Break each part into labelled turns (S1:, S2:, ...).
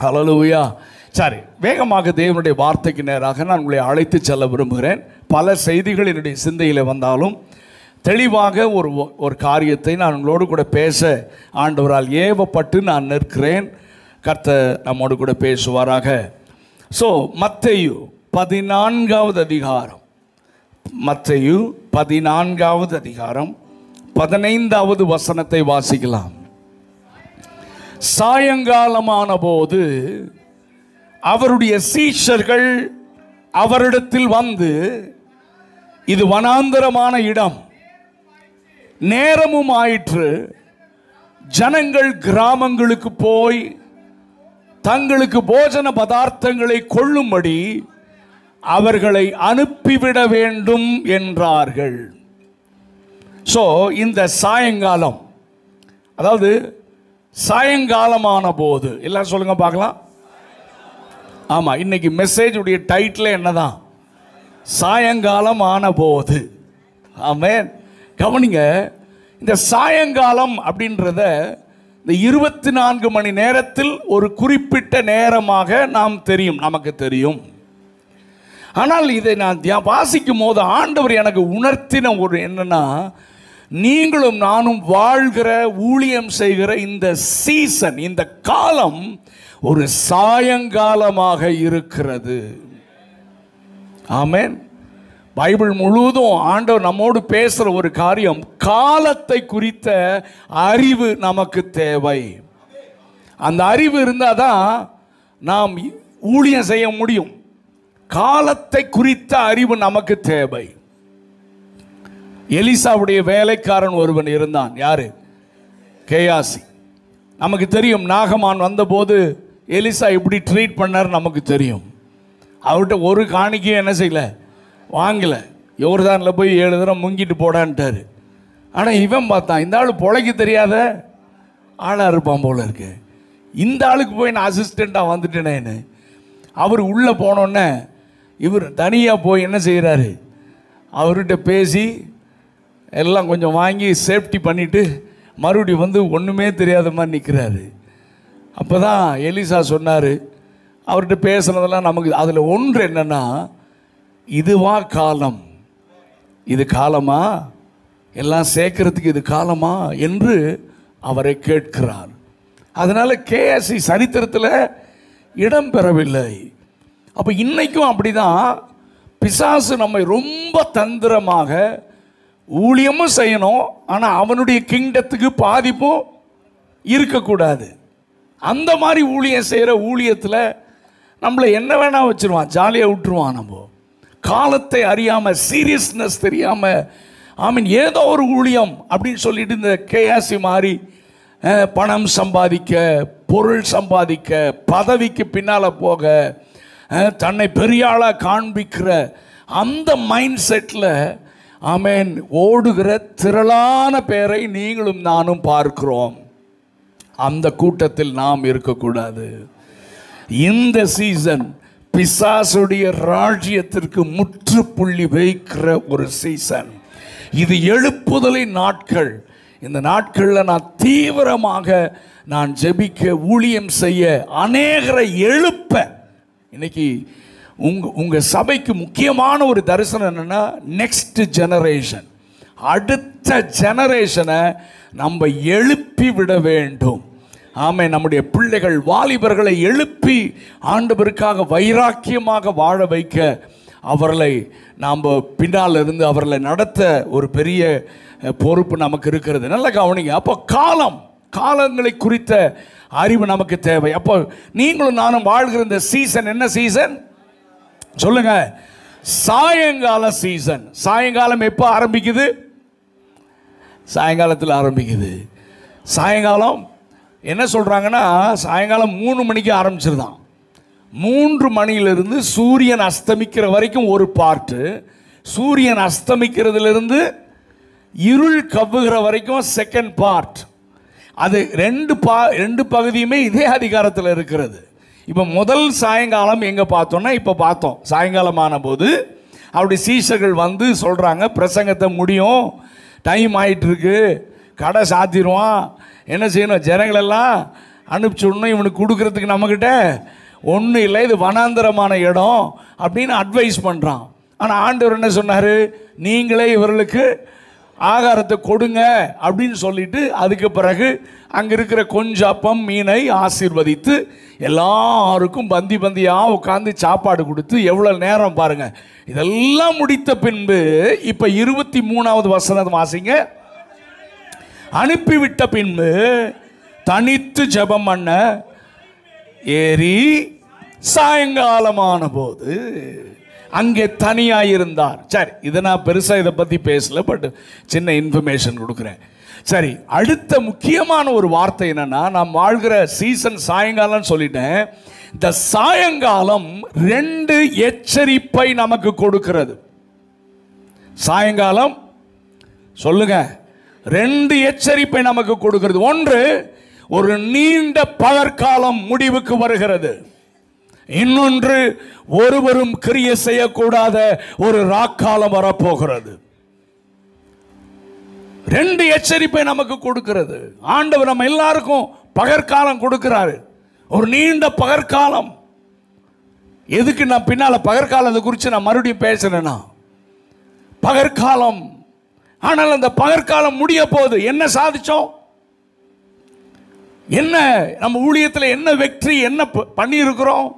S1: ஹல்லேலூயா. சரி, வேகமாக தேவனுடைய வார்த்தைக்கு நேராக நான் உங்களை அழைத்து செல்ல விரும்புகிறேன். பல செய்திகள் என்னுடைய சிந்தையில் வந்தாலும் தெளிவாக ஒரு காரியத்தை நான் உங்களோடு கூட பேச ஆண்டவரால் ஏவப்பட்டு நான் நிற்கிறேன். கர்த்தர் நம்மோடு கூட பேசுவாராக. ஸோ மத்தேயு 14வது அதிகாரம், மத்தேயு 14வது அதிகாரம் 15வது வசனத்தை வாசிக்கலாம். சாயங்காலமான போது அவருடைய சீஷர்கள் அவரிடத்தில் வந்து, இது வனாந்தரமான இடம், நேரமும் ஆயிற்று, ஜனங்கள் கிராமங்களுக்கு போய் தங்களுக்கு போஜன பதார்த்தங்களை கொள்ளும்படி அவர்களை அனுப்பிவிட வேண்டும் என்றார்கள். ஸோ இந்த சாயங்காலம், அதாவது சாயங்காலமான போது, எல்லாம் சொல்லுங்க பார்க்கலாம். ஆமாம், இன்னைக்கு மெசேஜ் உடைய டைட்டில் என்னதான்? சாயங்காலம் ஆன போது. ஆமென். கவனிங்க, இந்த சாயங்காலம் அப்படின்றத இந்த 24 மணி நேரத்தில் ஒரு குறிப்பிட்ட நேரமாக நமக்கு தெரியும். ஆனால் இதை நான் வாசிக்கும் போது ஆண்டவர் எனக்கு உணர்த்தின ஒரு என்னன்னா, நீங்களும் நானும் வாழ்கிற ஊழியம் செய்கிற இந்த சீசன், இந்த காலம் ஒரு சாயங்காலமாக இருக்கிறது. ஆமென். பைபிள் முழுவதும் ஆண்டவர் நம்மோடு பேசுகிற ஒரு காரியம், காலத்தை குறித்த அறிவு நமக்கு தேவை. அந்த அறிவு இருந்தால் தான் நாம் ஊழியம் செய்ய முடியும். காலத்தை குறித்த அறிவு நமக்கு தேவை. எலிசாவுடைய வேலைக்காரன் ஒருவன் இருந்தான். யாரு? கேயாசி. நமக்கு தெரியும், நாகமான் வந்தபோது எலிசா இப்படி ட்ரீட் பண்ணார் நமக்கு தெரியும். அவர்கிட்ட ஒரு காணிக்கையும் என்ன செய்யல, வாங்கல. யோர்தானில் போய் 7 தடவை முங்கிட்டு போடான்ட்டார். ஆனால் இவன் பார்த்தான், இந்த ஆள் பொழைக்க தெரியாத ஆளாக இருப்பான் போல இருக்கு, இந்த ஆளுக்கு போய் நான் அசிஸ்டண்ட்டாக வந்துட்டேனேன்னு. அவர் உள்ளே போனோன்னே இவர் தனியாக போய் என்ன செய்கிறாரு, அவர்கிட்ட பேசி எல்லாம் கொஞ்சம் வாங்கி சேஃப்டி பண்ணிவிட்டு மறுபடியும் வந்து ஒன்றுமே தெரியாத மாதிரி நிற்கிறாரு. அப்போ தான் எலிசா சொன்னார், அவர்கிட்ட பேசுனதெல்லாம் நமக்கு அதில் ஒன்று என்னென்னா, இதுவா காலம், இது காலமா, எல்லாம் சேர்க்கறதுக்கு இது காலமா என்று அவரை கேட்கிறார். அதனால் கேஎஸ்சி சரித்திரத்தில் இடம் பெறவில்லை. அப்போ இன்னைக்கும் அப்படிதான் பிசாசு நம்மை ரொம்ப தந்திரமாக, ஊழியமும் செய்யணும் ஆனால் அவனுடைய கிங்டத்துக்கு பாதிப்பும் இருக்கக்கூடாது, அந்த மாதிரி ஊழியம் செய்கிற ஊழியத்தில் நம்மளை என்ன வேணா வச்சுருவான், ஜாலியாக விட்டுருவான். நம்ம காலத்தை அறியாமல், சீரியஸ்னஸ் தெரியாமல், ஏதோ ஒரு ஊழியம் அப்படின்னு சொல்லிட்டு இந்த கேயாசி மாதிரி பணம் சம்பாதிக்க, பொருள் சம்பாதிக்க, பதவிக்கு பின்னால் போக, தன்னை பெரிய ஆளாக காண்பிக்கிற அந்த மைண்ட் செட்டில் ஓடுகிற திரளான பேரை நீங்களும் நானும் பார்க்கிறோம். அந்த கூட்டத்தில் நாம் இருக்கக்கூடாது. இந்த சீசன் பிசாசுடைய ராஜ்யத்திற்கு முற்றுப்புள்ளி வைக்கிற ஒரு சீசன். இது எழுப்புதலின் நாட்கள். இந்த நாட்களில் நான் தீவிரமாக நான் ஜெபிக்க, ஊழியம் செய்ய, அநேகரை எழுப்ப. இன்னைக்கு உங்கள் சபைக்கு முக்கியமான ஒரு தரிசனம் என்னென்னா, நெக்ஸ்ட் ஜெனரேஷன், அடுத்த ஜெனரேஷனை நம்ம எழுப்பி விட வேண்டும். நம்முடைய பிள்ளைகள், வாலிபர்களை எழுப்பி ஆண்டவருக்காக வைராக்கியமாக வாழ வைக்க, அவர்களை நாம் பின்னால் இருந்து அவர்களை நடத்த ஒரு பெரிய பொறுப்பு நமக்கு இருக்கிறது. நல்லா கவனிங்க. அப்போ காலங்களை குறித்த அறிவு நமக்கு தேவை. அப்போ நீங்களும் நானும் வாழ்கிற இந்த சீசன் என்ன சீசன் சொல்லுங்க? சாயங்கால சீசன். சாயங்காலம் எப்போ ஆரம்பிக்குது? சாயங்காலத்தில் ஆரம்பிக்குது. சாயங்காலம் என்ன சொல்கிறாங்கன்னா, சாயங்காலம் 3 மணிக்கு ஆரம்பிச்சிருதான். 3 மணியிலிருந்து சூரியன் அஸ்தமிக்கிற வரைக்கும் ஒரு பார்ட்டு, சூரியன் அஸ்தமிக்கிறதுலேருந்து இருள் கவ்வுகிற வரைக்கும் செகண்ட் பார்ட். அது ரெண்டு பகுதியுமே இதே அதிகாரத்தில் இருக்கிறது. இப்போ முதல் சாயங்காலம் எங்கே பார்த்தோன்னா, இப்போ பார்த்தோம். சாயங்காலமான போது அவருடைய சீஷர்கள் வந்து சொல்கிறாங்க, பிரசங்கத்தை முடியும், டைம் ஆகிட்டுருக்கு, கடை சாத்திடுவான், என்ன செய்யணும், ஜனங்களெல்லாம் அனுப்பிச்சுடணும், இவனுக்கு கொடுக்கறதுக்கு நம்மக்கிட்ட ஒன்றும் இல்லை, இது வனாந்தரமான இடம் அப்படின்னு அட்வைஸ் பண்ணுறான். ஆனால் ஆண்டவர் என்ன சொன்னார், நீங்களே இவர்களுக்கு ஆகாரத்தை கொடுங்க அப்படின்னு சொல்லிட்டு அதுக்கு பிறகு அங்கே இருக்கிற கொஞ்சம் அப்பம் மீனை ஆசீர்வதித்து எல்லாருக்கும் பந்தி பந்தியாக உட்காந்து சாப்பாடு கொடுத்து எவ்வளோ நேரம் பாருங்கள். இதெல்லாம் முடித்த பின்பு இப்போ 23வது வசனம் வாசிங்க. அனுப்பிவிட்ட பின்பு தனித்து ஜெபம் பண்ண ஏறி சாயங்காலமான போது அங்கே தனியாயிருந்தார். சரி, இதை நான் பெருசாக இதை பற்றி பேசல, பட் சின்ன இன்ஃபர்மேஷன் கொடுக்குறேன். சரி, அடுத்த முக்கியமான ஒரு வார்த்தை என்னன்னா, நாம் வாழ்கிற சீசன் சாயங்காலம் சொல்லிட்டேன். இந்த சாயங்காலம் 2 எச்சரிப்பை நமக்கு கொடுக்கிறது. சாயங்காலம் சொல்லுங்க, 2 எச்சரிப்பை நமக்கு கொடுக்கிறது. ஒன்று, ஒரு நீண்ட பகற்காலம் முடிவுக்கு வருகிறது. இன்னொன்று, ஒருவரும் கிரியை செய்யக்கூடாத ஒரு ராக்காலம் வரப்போகிறது. 2 எச்சரிப்பை நமக்கு கொடுக்கிறது. ஆண்டவர் நம்ம எல்லாருக்கும் பகற்காலம் கொடுக்கிறாரு, ஒரு நீண்ட பகற்காலம். எதுக்கு நான் பின்னால பகற்காலத்தை குறித்து நான் மறுபடியும் பேசுறேன்னா, பகற்காலம். ஆனால் அந்த பகற்காலம் முடிய போது என்ன சாதிச்சோம், என்ன நம்ம ஊழியத்தில் என்ன வெற்றி, என்ன பண்ணி இருக்கிறோம்,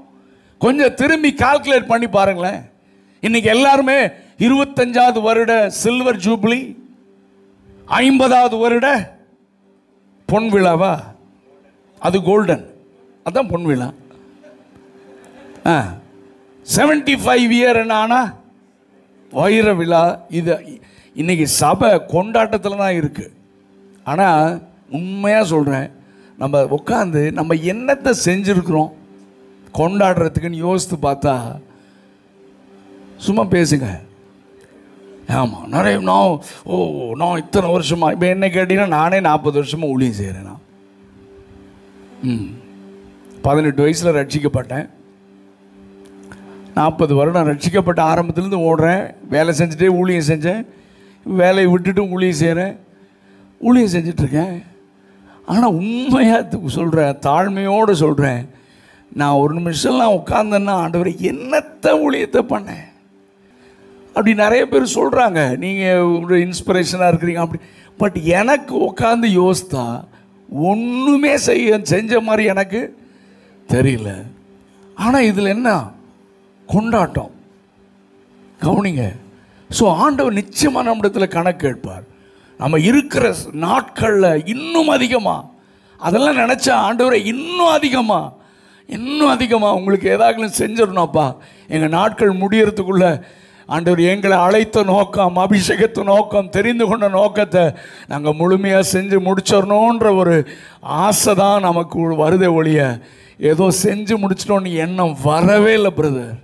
S1: கொஞ்சம் திரும்பி கால்குலேட் பண்ணி பாருங்களேன். இன்னைக்கு எல்லாருமே 25வது வருட சில்வர் ஜூப்ளி, 50வது வருட பொன் விழாவா, அது கோல்டன், அதான் பொன் விழா. 75 இயர் என்ன ஆனா வைர விழா. இது இன்னைக்கு சபை கொண்டாட்டத்தில் தான் இருக்கு. ஆனால் உண்மையாக சொல்கிறேன், நம்ம உட்காந்து நம்ம என்னத்தை செஞ்சுருக்கிறோம் கொண்டாடுறதுக்குன்னு யோசித்து பார்த்தா, சும்மா பேசுங்க. ஆமாம், நிறைய நான் இத்தனை வருஷமாக, இப்போ என்ன கேட்டிங்கன்னா நானே 40 வருஷமாக ஊழியம் செய்கிறேன். நான் 18 வயசில் ரட்சிக்கப்பட்டேன். 40 வருடம் ரட்சிக்கப்பட்ட ஆரம்பத்துலேருந்து ஓடுறேன். வேலை செஞ்சுட்டே ஊழியம் செஞ்சேன், வேலையை விட்டுட்டு ஊழியம் செய்கிறேன், ஊழியம் செஞ்சிட்ருக்கேன். ஆனால் உண்மையாக சொல்கிறேன், தாழ்மையோடு சொல்கிறேன், நான் ஒரு நிமிஷம்லாம் உட்காந்தேன்னா, ஆண்டவரே என்னத்தை ஊழியத்தை பண்ணேன் அப்படி நிறைய பேர் சொல்கிறாங்க, நீங்கள் ஒரு இன்ஸ்பிரேஷனாக இருக்கிறீங்க அப்படி. பட் எனக்கு உட்காந்து யோசித்தா ஒன்றுமே செஞ்ச மாதிரி எனக்கு தெரியல. ஆனால் இதில் என்ன கொண்டாட்டம், கவனிங்க. ஸோ ஆண்டவர் நிச்சயமாக நம்மிடத்தில் கணக்கு கேட்பார். நம்ம இருக்கிற நாட்களில் இன்னும் அதிகமாக அதெல்லாம் நினச்சா, ஆண்டவரை இன்னும் அதிகமாக உங்களுக்கு ஏதாவது செஞ்சிடணும்ப்பா. எங்கள் நாட்கள் முடியறதுக்குள்ள ஆண்டவர் எங்களை அழைத்த நோக்கம், அபிஷேகத்த நோக்கம், தெரிந்து கொண்ட நோக்கத்தை நாங்கள் முழுமையாக செஞ்சு முடிச்சிடணுன்ற ஒரு ஆசை தான் நமக்கு வருதே ஒழிய, ஏதோ செஞ்சு முடிச்சிட்டோன்னு எண்ணம் வரவே இல்லை பிரதர்.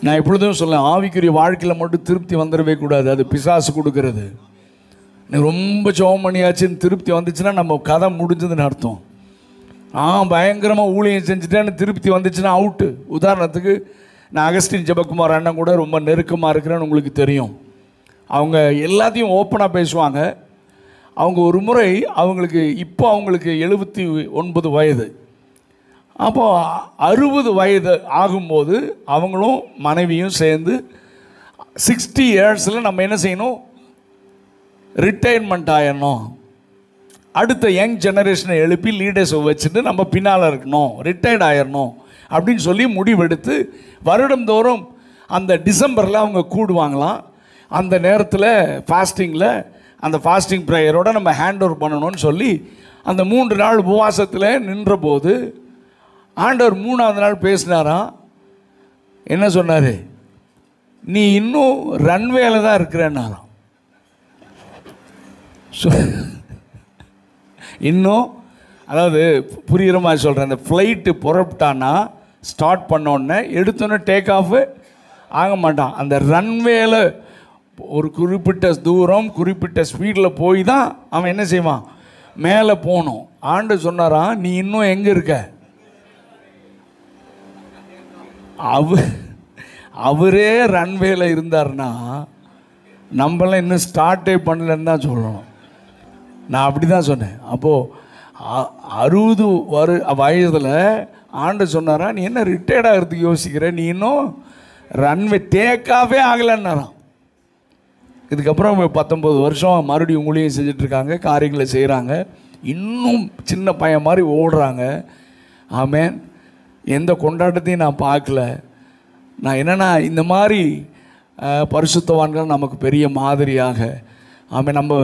S1: நான் எப்பொழுதும் சொல்லேன், ஆவிக்குரிய வாழ்க்கையில் மட்டும் திருப்தி வந்துடவே கூடாது, அது பிசாசு கொடுக்கறது. நீ ரொம்ப ஜெபம் பண்ணியாச்சுன்னு திருப்தி வந்துச்சுன்னா நம்ம கதை முடிஞ்சதுன்னு அர்த்தம். பயங்கரமாக ஊழியம் செஞ்சுட்டேன்னு திருப்தி வந்துச்சுன்னா அவுட்டு. உதாரணத்துக்கு, நான் அகஸ்டின் ஜெபக்குமார் அண்ணன் கூட ரொம்ப நெருக்கமாக இருக்கிறேன்னு உங்களுக்கு தெரியும். அவங்க எல்லாத்தையும் ஓப்பனாக பேசுவாங்க. அவங்க ஒரு முறை அவங்களுக்கு 79 வயது, அப்போது 60 வயது ஆகும்போது அவங்களும் மனைவியும் சேர்ந்து 60 இயர்ஸில் நம்ம என்ன செய்யணும், ரிட்டையர்மெண்ட் ஆயிடணும், அடுத்த யங் ஜெனரேஷனை எழுப்பி லீடர்ஸை வச்சுட்டு நம்ம பின்னால் இருக்கணும், ரிட்டையர்ட் ஆயிடணும் அப்படின்னு சொல்லி முடிவெடுத்து வருடந்தோறும் அந்த டிசம்பரில் அவங்க கூடுவாங்களாம். அந்த நேரத்தில் ஃபாஸ்டிங்கில் அந்த ஃபாஸ்டிங் ப்ரேயரோடு நம்ம ஹேண்ட் ஓவர் பண்ணணும்னு சொல்லி அந்த 3 நாள் உபவாசத்தில் நின்றபோது ஆண்டவர் 3ஆவது நாள் பேசினாராம். என்ன சொன்னார், நீ இன்னும் ரன்வேல தான் இருக்கிறேன்னாராம். இன்னும், அதாவது புரிகிற மாதிரி சொல்கிறேன், இந்த ஃப்ளைட்டு புறப்பட்டான்னா ஸ்டார்ட் பண்ணோடனே எடுத்தோன்னே டேக் ஆஃப் ஆக மாட்டான். அந்த ரன்வேல ஒரு குறிப்பிட்ட தூரம் குறிப்பிட்ட ஸ்பீடில் போய் தான் அவன் என்ன செய்வான், மேலே போகணும். ஆண்டு சொன்னாரான், நீ இன்னும் எங்கே இருக்க, அவரே ரன்வேல இருந்தார்னா நம்மளாம் இன்னும் ஸ்டார்ட்டே பண்ணலன்னு தான் சொல்லணும். நான் அப்படி தான் சொன்னேன். அப்போது 60 வயதில் ஆண்டவர் சொன்னாரா, நீ என்ன ரிட்டையர்ட் ஆகிறதுக்கு யோசிக்கிற, நீ இன்னும் ரன்வே டேக்காகவே ஆகலைன்னாராம். இதுக்கப்புறம் 19 வருஷம் மறுபடியும் ஊழியம் செஞ்சிட்ருக்காங்க, காரியங்களை செய்கிறாங்க, இன்னும் சின்ன பையன் மாதிரி ஓடுறாங்க. ஆமேன். எந்த கொண்டாட்டத்தையும் நான் பார்க்கல. நான் என்னென்னா, இந்த மாதிரி பரிசுத்தவான்கள் நமக்கு பெரிய மாதிரியாக. ஆமாம். நம்ம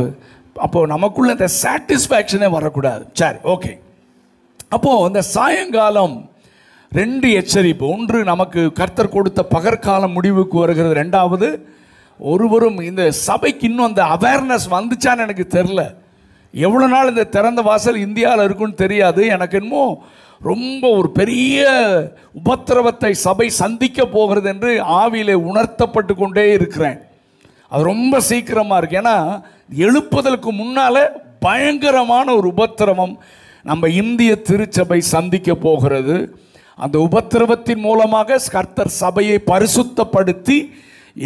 S1: அப்போது நமக்குள்ளே இந்த சாட்டிஸ்ஃபேக்ஷனே வரக்கூடாது. சரி, ஓகே. அப்போது இந்த சாயங்காலம் 2 எச்சரிப்பு. ஒன்று, நமக்கு கர்த்தர் கொடுத்த பகற்காலம் முடிவுக்கு வருகிறது. 2வது, ஒருவரும் இந்த சபைக்கு இன்னும் அந்த அவேர்னஸ் வந்துச்சான்னு எனக்கு தெரில. எவ்வளோ நாள் இந்த திறந்த வாசல் இந்தியாவில் இருக்குன்னு தெரியாது. எனக்கு இன்னும் ரொம்ப ஒரு பெரிய உபத்திரவத்தை சபை சந்திக்க போகிறது என்று ஆவியிலே உணர்த்தப்பட்டு கொண்டே இருக்கிறேன். அது ரொம்ப சீக்கிரமாக இருக்குது. ஏன்னா எழுப்புதலுக்கு முன்னால் பயங்கரமான ஒரு உபத்திரவம் நம்ம இந்திய திருச்சபை சந்திக்க போகிறது. அந்த உபத்திரவத்தின் மூலமாக கர்த்தர் சபையை பரிசுத்தப்படுத்தி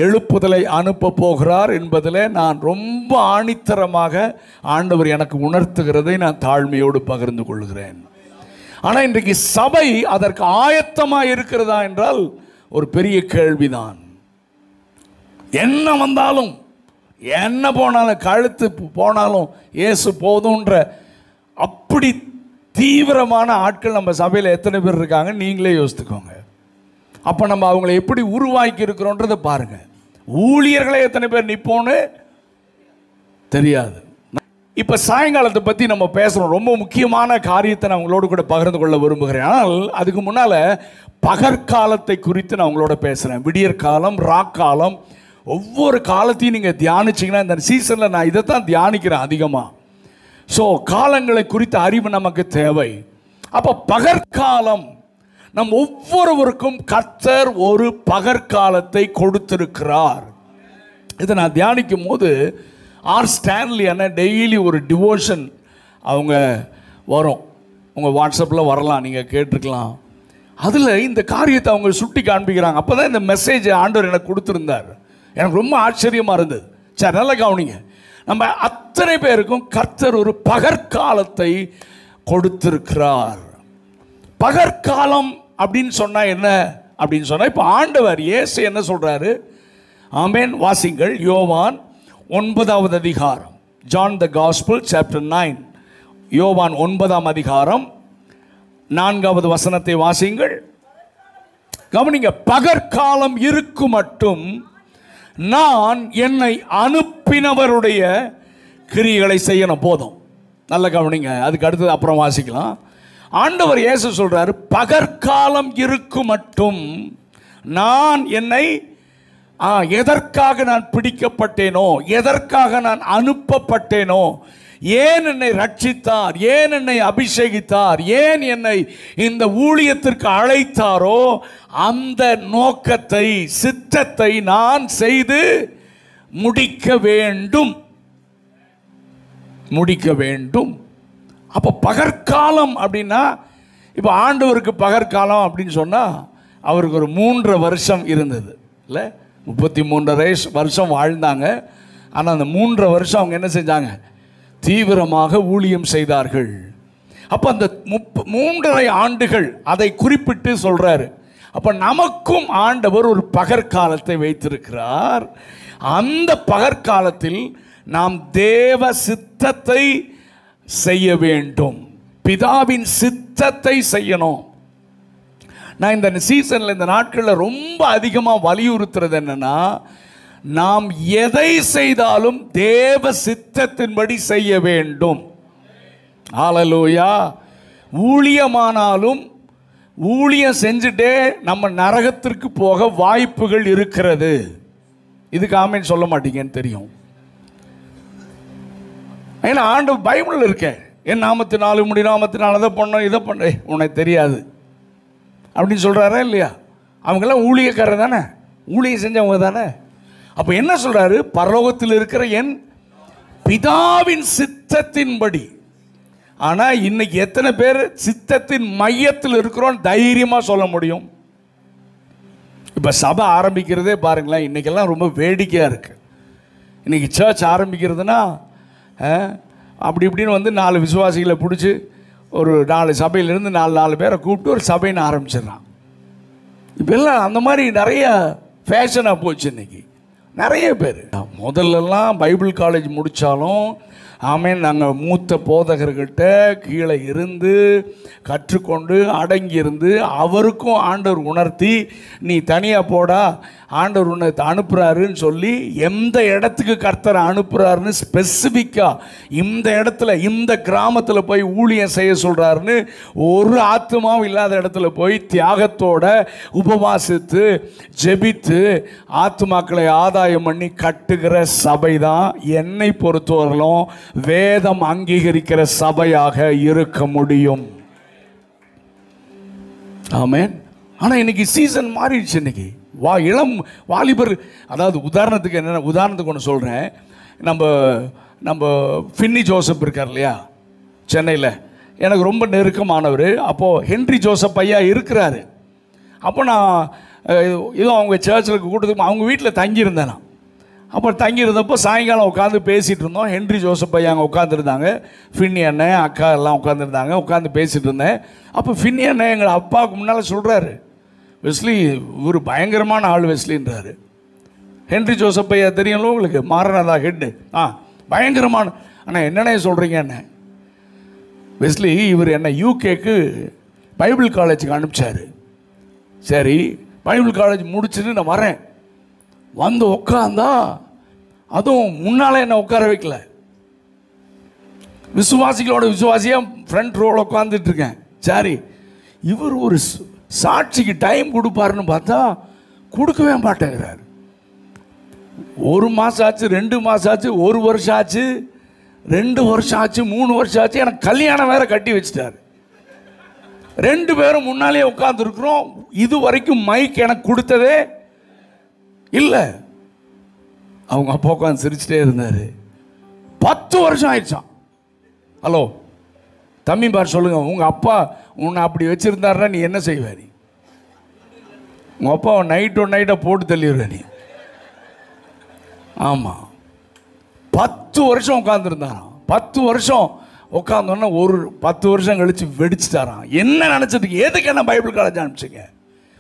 S1: எழுப்புதலை அனுப்ப போகிறார் என்பதில் நான் ரொம்ப ஆணித்தரமாக ஆண்டவர் எனக்கு உணர்த்துகிறதை நான் தாழ்மையோடு பகிர்ந்து கொள்கிறேன். ஆனால் இன்றைக்கு சபை அதற்கு ஆயத்தமாக இருக்கிறதா என்றால் ஒரு பெரிய கேள்விதான். என்ன வந்தாலும், என்ன போனாலும், கழுத்து போனாலும் இயேசு போதுன்ற அப்படி தீவிரமான ஆட்கள் நம்ம சபையில் எத்தனை பேர் இருக்காங்க நீங்களே யோசித்துக்கோங்க. அப்போ நம்ம அவங்களை எப்படி உருவாக்கி இருக்கிறோன்றதை பாருங்கள். ஊழியர்களே எத்தனை பேர் நிற்போன்னு தெரியாது. இப்போ சாயங்காலத்தை பற்றி நம்ம பேசுகிறோம். ரொம்ப முக்கியமான காரியத்தை நான் உங்களோடு கூட பகிர்ந்து கொள்ள விரும்புகிறேன். ஆனால் அதுக்கு முன்னால் பகற்காலத்தை குறித்து நான் உங்களோட பேசுகிறேன். விடியற்காலம், ராக்காலம், ஒவ்வொரு காலத்தையும் நீங்கள் தியானிச்சிங்கன்னா, இந்த சீசனில் நான் இதை தான் தியானிக்கிறேன் அதிகமாக. ஸோ காலங்களை குறித்த அறிவு நமக்கு தேவை. அப்போ பகற்காலம், நம் ஒவ்வொருவருக்கும் கர்த்தர் ஒரு பகற்காலத்தை கொடுத்திருக்கிறார். இதை நான் தியானிக்கும் போது ஆர் ஸ்டான்லி அண்ணன் டெய்லி ஒரு டிவோஷன் அவங்க வரும். உங்கள் வாட்ஸ்அப்பில் வரலாம், நீங்கள் கேட்டிருக்கலாம். அதில் இந்த காரியத்தை அவங்க சுட்டி காண்பிக்கிறாங்க. அப்போ தான் இந்த மெசேஜ் ஆண்டவர் எனக்கு கொடுத்துருந்தார். எனக்கு ரொம்ப ஆச்சரியமாக இருந்தது. சரி, நல்லா கவனிங்க. நம்ம அத்தனை பேருக்கும் கர்த்தர் ஒரு பகற்காலத்தை கொடுத்திருக்கிறார். பகற்காலம் அப்படின்னு சொன்னால் என்ன அப்படின்னு சொன்னால், இப்போ ஆண்டவர் இயேசு என்ன சொல்கிறாரு? ஆமென். வாசிங்கள். யோவான் 9வது அதிகாரம், ஜான் த காஸ்பிள் சாப்டர் 9, யோவான் 9ஆம் அதிகாரம் 4வது வசனத்தை வாசிங்கள். கவனிங்க. பகற்காலம் இருக்கும் மட்டும் நான் என்னை அனுப்பினவருடைய கிரியைகளை செய்யணும். போதும். நல்ல கவனிங்க. அதுக்கு அடுத்தது அப்புறம் வாசிக்கலாம். ஆண்டவர் இயேசு சொல்றாரு, பகற்காலம் இருக்கும் மட்டும் நான் என்னை எதற்காக நான் பிடிக்கப்பட்டேனோ, எதற்காக நான் அனுப்பப்பட்டேனோ, ஏன் என்னை ரட்சித்தார், ஏன் என்னை அபிஷேகித்தார், ஏன் என்னை இந்த ஊழியத்திற்கு அழைத்தாரோ அந்த நோக்கத்தை, சித்தத்தை நான் செய்து முடிக்க வேண்டும். முடிக்க வேண்டும். அப்போ பகற்காலம் அப்படின்னா, இப்போ ஆண்டவருக்கு பகற்காலம் அப்படின்னு சொன்னால் அவருக்கு ஒரு 3.5 வருஷம் இருந்தது இல்லை? 33.5 வருஷம் வாழ்ந்தாங்க. ஆனால் அந்த 3.5 வருஷம் அவங்க என்ன செஞ்சாங்க? தீவிரமாக ஊழியம் செய்தார்கள். அப்போ அந்த 3.5 ஆண்டுகள் அதை குறிப்பிட்டு சொல்றாரு. அப்போ நமக்கும் ஆண்டவர் ஒரு பகற்காலத்தை வைத்திருக்கிறார். அந்த பகற்காலத்தில் நாம் தேவ சித்தத்தை செய்ய வேண்டும், பிதாவின் சித்தத்தை செய்யணும். நான் இந்த சீசனில், இந்த நாட்களில் ரொம்ப அதிகமாக வலியுறுத்துறது என்னன்னா, நாம் எதை செய்தாலும் தேவ சித்தத்தின்படி செய்ய வேண்டும். ஹல்லேலூயா. ஊழியமானாலும் ஊழியம் செஞ்சுட்டே நம்ம நரகத்திற்கு போக வாய்ப்புகள் இருக்கிறது. இதுக்கு ஆமென் சொல்ல மாட்டீங்கன்னு தெரியும். ஏன்னா ஆண்டவர் பைபிளில் இருக்க, என் நாமத்தினாலும் உம்முடைய நாமத்தினால் அதை பண்ண இதை பண்ண உனக்கு தெரியாது அப்படின்னு சொல்கிறாரா இல்லையா? அவங்கெல்லாம் ஊழியக்காரர் தானே, ஊழியம் செஞ்சவங்க தானே. அப்போ என்ன சொல்கிறாரு? பரலோகத்தில் இருக்கிற என் பிதாவின் சித்தத்தின்படி. ஆனால் இன்னைக்கு எத்தனை பேர் சித்தத்தின் மையத்தில் இருக்கிறோம் தைரியமாக சொல்ல முடியும்? இப்போ சபை ஆரம்பிக்கிறதே பாருங்களேன், இன்றைக்கெல்லாம் ரொம்ப வேடிக்கையாக இருக்குது. இன்றைக்கி சர்ச் ஆரம்பிக்கிறதுனா அப்படி இப்படின்னு வந்து 4 விசுவாசிகளை பிடிச்சி ஒரு 4 சபையிலிருந்து 4 பேரை கூப்பிட்டு ஒரு சபைன்னு ஆரம்பிச்சிடறான். இப்பெல்லாம் அந்த மாதிரி நிறைய ஃபேஷனாக போச்சு இன்னைக்கு. நிறைய பேர் முதல்லலாம் பைபிள் காலேஜ் முடித்தாலும் ஆமேன் நாங்கள் மூத்த போதகர்கிட்ட கீழே இருந்து கற்றுக்கொண்டு அடங்கியிருந்து அவருக்கும் ஆண்டவர் உணர்த்தி நீ தனியாக போடா ஆண்டவர் உன்னை அனுப்புகிறாருன்னு சொல்லி எந்த இடத்துக்கு கர்த்தரை அனுப்புகிறாருன்னு ஸ்பெசிஃபிக்காக இந்த இடத்துல இந்த கிராமத்தில் போய் ஊழியம் செய்ய சொல்கிறாருன்னு ஒரு ஆத்மாவும் இல்லாத இடத்துல போய் தியாகத்தோட உபவாசித்து ஜெபித்து ஆத்மாக்களை ஆதாயம் பண்ணி கட்டுகிற சபை தான் என்னை பொறுத்தவரையிலும் வேதம் அங்கீகரிக்கிற சபையாக இருக்க முடியும். ஆமென். ஆனால் இன்னைக்கு சீசன் மாறிடுச்சு. இன்னைக்கு இளம் வாலிபர், அதாவது உதாரணத்துக்கு என்னென்ன உதாரணத்துக்கு ஒன்று சொல்கிறேன். நம்ம ஃபின்னி ஜோசப் இருக்கார் இல்லையா சென்னையில், எனக்கு ரொம்ப நெருக்கமானவர். அப்போது ஹென்றி ஜோசப் ஐயா இருக்கிறாரு. அப்போ நான் ஏதோ அவங்க சர்ச்சில் கூட்டத்துக்கு அவங்க வீட்டில் தங்கியிருந்தேன். நான் அப்போ தங்கியிருந்தப்போ சாயங்காலம் உட்காந்து பேசிகிட்டு இருந்தோம். ஹென்றி ஜோசப் ஐயா அங்கே உட்காந்துருந்தாங்க, ஃபின்னி அண்ணன் அக்கா எல்லாம் உட்காந்துருந்தாங்க. உட்காந்து பேசிகிட்டு இருந்தேன். அப்போ ஃபின்னி அண்ணன் எங்கள் அப்பாவுக்கு முன்னால் சொல்கிறாரு, வெஸ்லி ஒரு பயங்கரமான ஆள் வெஸ்லின்றாரு. ஹென்றி ஜோசப் ஐயா தெரியும்ல உங்களுக்கு, மாரநாதா ஹெட்டு, பயங்கரமான. அண்ணா என்னென்ன சொல்கிறீங்க என்ன வெஸ்லி, இவர் என்ன யூகேக்கு பைபிள் காலேஜுக்கு அனுப்பிச்சார். சரி பைபிள் காலேஜ் முடிச்சுட்டு நான் வரேன், வந்து உட்காந்தா அதுவும் முன்னால் என்ன உட்கார வைக்கல, விசுவாசிகளோட விசுவாசியாக ஃப்ரண்ட் ரோவில் உட்காந்துட்ருக்கேன். சரி இவர் ஒரு சாட்சிக்கு டைம் கொடுப்பாருன்னு பார்த்தா கொடுக்கவே மாட்டேங்கிறார். 1 மாதம் ஆச்சு, 2 மாதம் ஆச்சு, 1 வருஷம் ஆச்சு, 2 வருஷம் ஆச்சு, 3 வருஷம் ஆச்சு. எனக்கு கல்யாணம் வேற கட்டி வச்சுட்டார். 2 பேரும் முன்னாலே உட்காந்துருக்குறோம். இது வரைக்கும் மைக் எனக்கு கொடுத்ததே இல்லை. அவங்க அப்பா உட்காந்து சிரிச்சுட்டே இருந்தார். 10 வருஷம் ஆயிடுச்சான். ஹலோ தம்பி பார் சொல்லுங்க, உங்கள் அப்பா உன்னை அப்படி வச்சுருந்தாருன்னா நீ என்ன செய்வ? நீ உங்கள் அப்பாவை நைட்டாக போட்டு தள்ளிடுற நீ. ஆமாம் 10 வருஷம் உட்காந்துருந்தாராம். 10 வருஷம் உட்காந்தோன்னா ஒரு 10 வருஷம் கழித்து வெடிச்சுட்டாரான். என்ன நினச்சதுக்கு, எதுக்கு என்ன பைபிள் காலேஜ் அனுப்பிச்சிங்க?